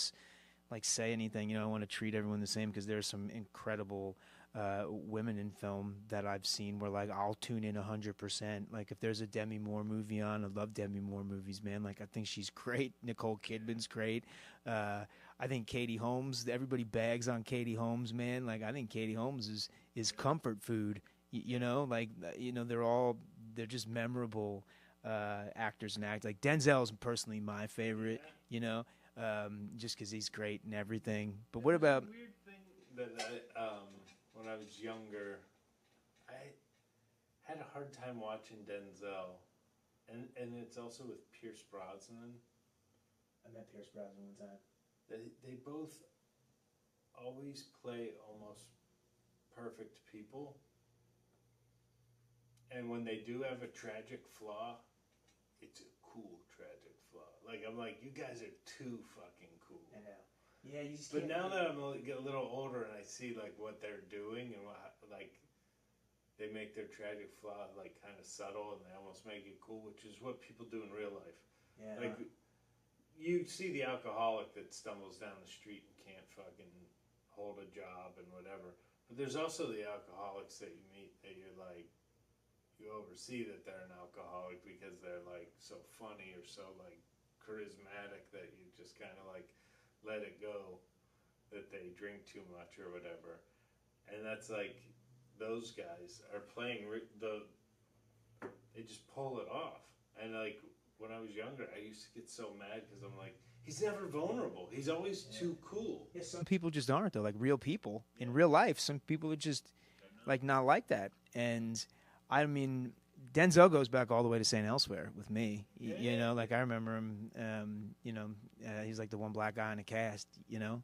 say anything. You know, I want to treat everyone the same because there's some incredible women in film that I've seen where like I'll tune in 100%. Like if there's a Demi Moore movie on, I love Demi Moore movies, man. Like I think she's great. Nicole Kidman's great. I think Katie Holmes. Everybody bags on Katie Holmes, man. Like I think Katie Holmes is comfort food. You know, like you know they're just memorable actors and actors. Like Denzel's personally my favorite. You know, just because he's great and everything. But what about? A weird thing that when I was younger, I had a hard time watching Denzel, and it's also with Pierce Brosnan. I met Pierce Brosnan one time. They both always play almost perfect people, and when they do have a tragic flaw, it's a cool tragic flaw. Like I'm like, you guys are too fucking cool. I know. Yeah, you just but now that I'm get a little older and I see like what they're doing and like they make their tragic flaw like kind of subtle and they almost make it cool, which is what people do in real life. Yeah. Like you see the alcoholic that stumbles down the street and can't fucking hold a job and whatever. But there's also the alcoholics that you meet that you're like you oversee that they're an alcoholic because they're like so funny or so like charismatic that you just kind of like let it go that they drink too much or whatever. And that's like those guys are playing they just pull it off. And like when I was younger I used to get so mad because I'm like, he's never vulnerable, he's always too cool. Yeah, some people just aren't though, like real people in real life. Some people are just like not like that. And I mean Denzel goes back all the way to St. Elsewhere with me. You know, like I remember him, you know, he's like the one black guy in the cast, you know,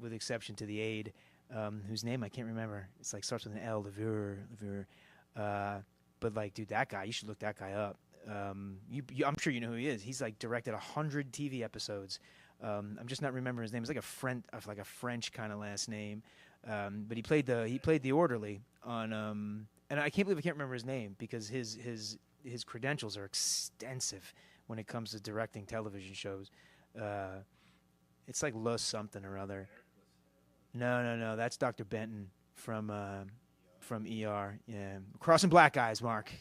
with exception to the aide, whose name I can't remember. It's like starts with an L, Levure. But like, dude, that guy, you should look that guy up. I'm sure you know who he is. He's like directed 100 TV episodes. I'm just not remembering his name. It's like a French kind of last name. But he played the orderly on and I can't believe I can't remember his name because his credentials are extensive when it comes to directing television shows. It's like Le something or other. No, that's Dr. Benton from ER. Yeah, Crossing Black Guys, Mark.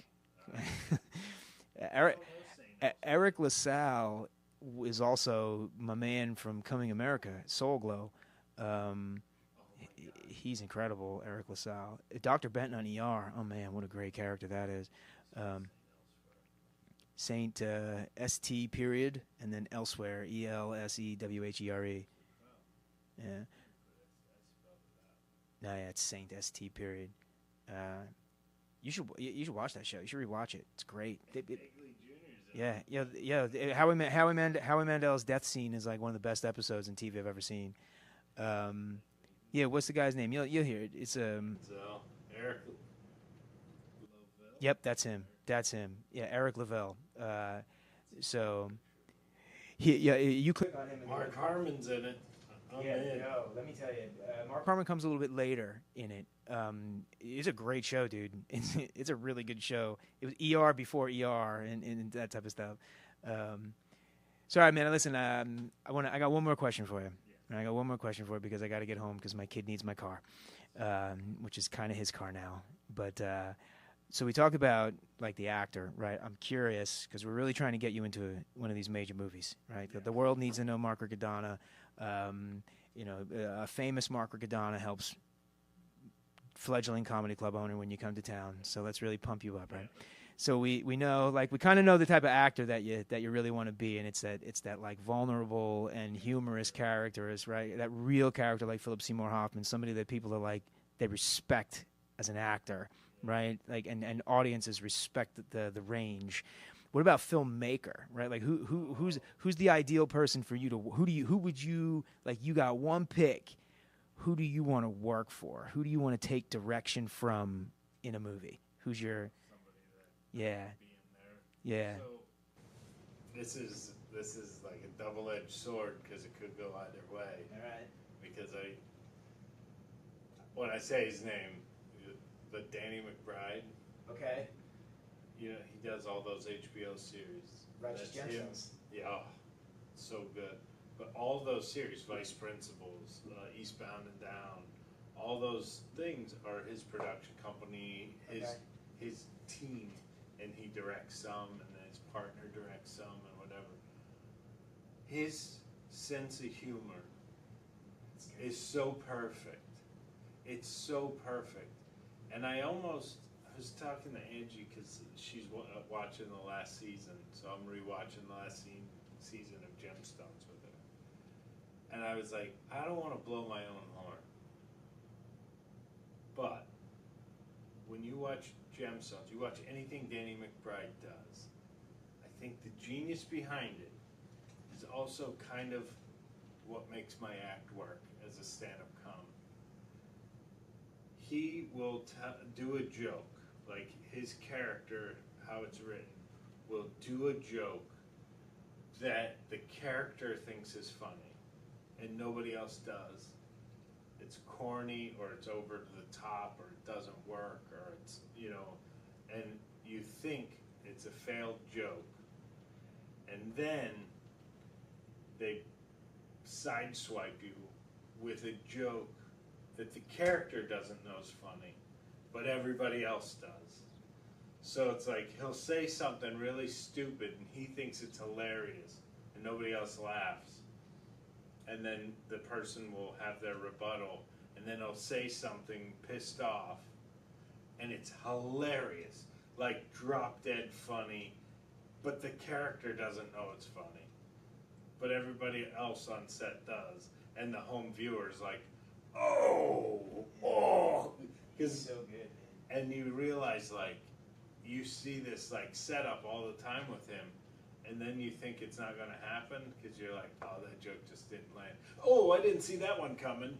Eric LaSalle is also my man from Coming America, Soul Glow. He's incredible, Eric LaSalle. Dr. Benton on ER. Oh man, what a great character that is. Saint ST period and then Elsewhere, ELSEWHERE. Yeah. No, yeah, it's Saint ST period. You should watch that show. You should rewatch it. It's great. Yeah. Howie Mandel's death scene is like one of the best episodes in TV I've ever seen. Yeah, what's the guy's name? You'll hear it. It's Eric Lavelle. Yep, that's him. Yeah, Eric Lavelle. So you click on him. Mark Harmon's in it. man. No, let me tell you, Mark Harmon comes a little bit later in it. It's a great show, dude. It's a really good show. It was ER before ER and that type of stuff. Sorry, man. Listen, I got one more question for you. Yeah. I got one more question for you because I got to get home because my kid needs my car, which is kind of his car now. But so we talk about like the actor, right? I'm curious because we're really trying to get you into one of these major movies, right? Yeah. The world needs to know Mark Riccadonna. A famous Mark Riccadonna helps fledgling comedy club owner when you come to town. So let's really pump you up, right? So we know, like, we kind of know the type of actor that you really want to be, and it's that like vulnerable and humorous character, is right? That real character like Philip Seymour Hoffman, somebody that people are like they respect as an actor, right? Like and audiences respect the range. What about filmmaker, right? Like who's the ideal person for you to who would you like? You got one pick. Who do you want to work for? Who do you want to take direction from in a movie? Who's your yeah. Be in there. Yeah. So this is like a double-edged sword because it could go either way. All right. Because when I say his name, but Danny McBride. Okay. You know, he does all those HBO series. Righteous Gemstones. Yeah, oh, so good. But all those series, Vice Principals, Eastbound and Down, all those things are his production company, his team. And he directs some, and then his partner directs some, and whatever. His sense of humor is so perfect. It's so perfect. And I was talking to Angie because she's watching the last season, so I'm rewatching the last season of Gemstones with her. And I was like, I don't want to blow my own horn. But when you watch Gemstones, you watch anything Danny McBride does, I think the genius behind it is also kind of what makes my act work as a stand-up comic. He will do a joke, like his character, how it's written, will do a joke that the character thinks is funny and nobody else does. It's corny, or it's over the top, or it doesn't work, or it's, and you think it's a failed joke, and then they sideswipe you with a joke that the character doesn't know is funny, but everybody else does. So it's like he'll say something really stupid, and he thinks it's hilarious, and nobody else laughs. And then the person will have their rebuttal, and then he'll say something pissed off, and it's hilarious, like drop dead funny, but the character doesn't know it's funny, but everybody else on set does, and the home viewer's like, because so good, man. And you realize, like, you see this like setup all the time with him. And then you think it's not going to happen because you're like, oh, that joke just didn't land. Oh, I didn't see that one coming.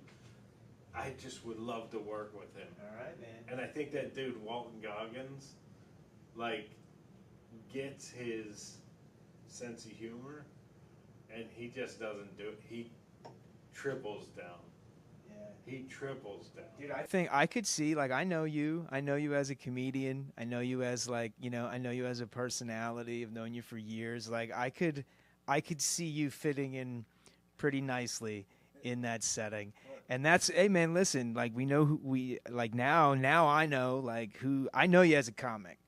I just would love to work with him. All right, man. And I think that dude, Walton Goggins, like, gets his sense of humor, and he just doesn't do it. He triples down. He triples down. Dude, I think I could see, like, I know you as a comedian. I know you as, like, I know you as a personality. I've known you for years. Like, I could see you fitting in pretty nicely in that setting. And that's, hey, man, listen, like, we know now I know, like, I know you as a comic.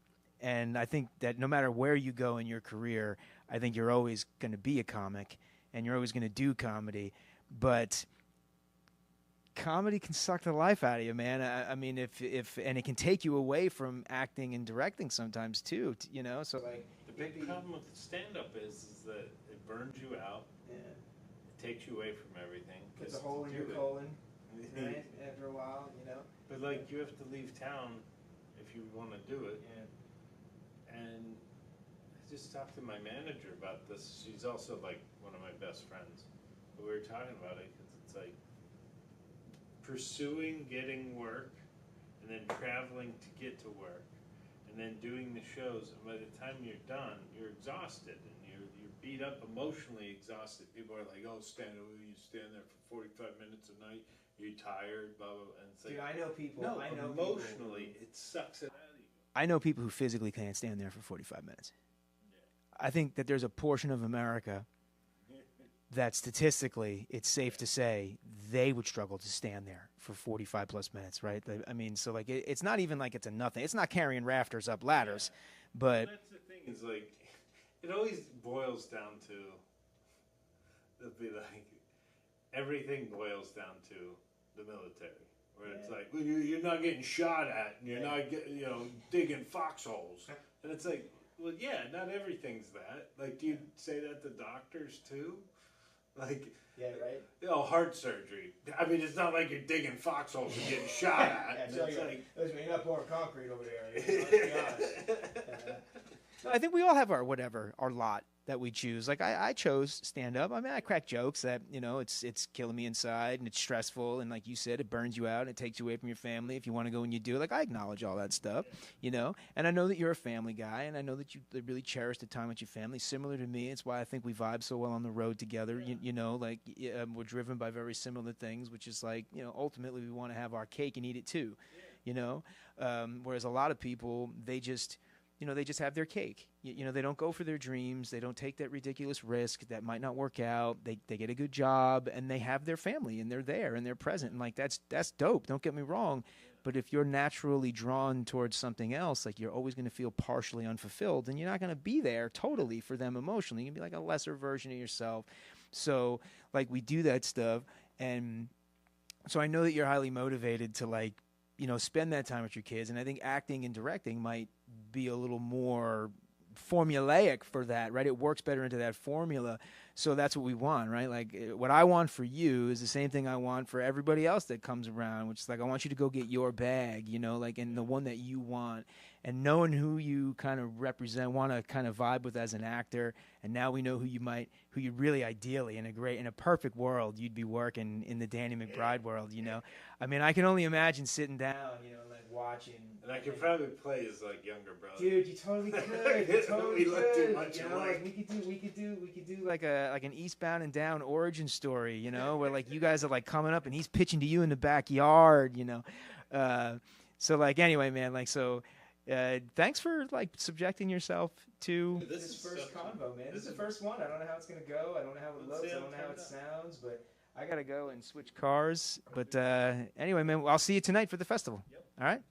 And I think that no matter where you go in your career, I think you're always going to be a comic, and you're always going to do comedy. But comedy can suck the life out of you, man. I mean, if and it can take you away from acting and directing sometimes too. So like the big problem with stand-up is that it burns you out. Yeah. It takes you away from everything. Puts a hole in your colon, right? After a while, But like, you have to leave town if you want to do it. Yeah. And I just talked to my manager about this. She's also like one of my best friends. But we were talking about it because it's like, pursuing getting work, and then traveling to get to work, and then doing the shows, and by the time you're done, you're exhausted, and you're beat up, emotionally exhausted. People are like, "Oh, you stand there for 45 minutes a night. You're tired, blah blah." blah. And it's like, Dude, I know people. no, I know emotionally, people, it sucks it out of you. I know people who physically can't stand there for 45 minutes. Yeah. I think that there's a portion of America that statistically, it's safe to say, they would struggle to stand there for 45 plus minutes, right? I mean, so like, it's not even like it's a nothing. It's not carrying rafters up ladders, but... And that's the thing, is like, it always boils down to, it'll be like, everything boils down to the military. Where it's like, well, you're not getting shot at, and you're not getting, digging foxholes. And it's like, well, yeah, not everything's that. Like, do you say that to doctors too? Like, yeah, right. Heart surgery. I mean, it's not like you're digging foxholes and getting shot at. Yeah, it's like, you're not pouring concrete over there. Let's be honest. No, I think we all have our lot that we choose. Like I chose stand up. I mean, I crack jokes that it's killing me inside and it's stressful, and like you said, it burns you out and it takes you away from your family if you want to go and you do it. Like I acknowledge all that stuff, and I know that you're a family guy, and I know that you really cherish the time with your family. Similar to me, it's why I think we vibe so well on the road together. We're driven by very similar things, which is like ultimately we want to have our cake and eat it too, whereas a lot of people they just have their cake. They don't go for their dreams. They don't take that ridiculous risk that might not work out. They get a good job, and they have their family, and they're there, and they're present. And, like, that's dope. Don't get me wrong. But if you're naturally drawn towards something else, like you're always going to feel partially unfulfilled, and you're not going to be there totally for them emotionally. You're going to be like a lesser version of yourself. So, like, we do that stuff. And so I know that you're highly motivated to, like, spend that time with your kids. And I think acting and directing might be a little more formulaic for that, right? It works better into that formula. So that's what we want, right? Like what I want for you is the same thing I want for everybody else that comes around, which is like, I want you to go get your bag, and the one that you want, and knowing who you kind of represent, want to kind of vibe with as an actor. And now we know who you really ideally in a perfect world, you'd be working in the Danny McBride world, I mean, I can only imagine sitting down, like watching. And I could probably play his like younger brother. Dude, you totally could. You totally we look could. too much alike. Like we could do like an Eastbound and Down origin story, where like you guys are like coming up and he's pitching to you in the backyard, So like anyway, man, like so. Thanks for like subjecting yourself to this first convo, man. This is the first one. I don't know how it's gonna go. I don't know how it looks. I don't know how it sounds, but I gotta go and switch cars. But anyway, man, I'll see you tonight for the festival. Yep. All right.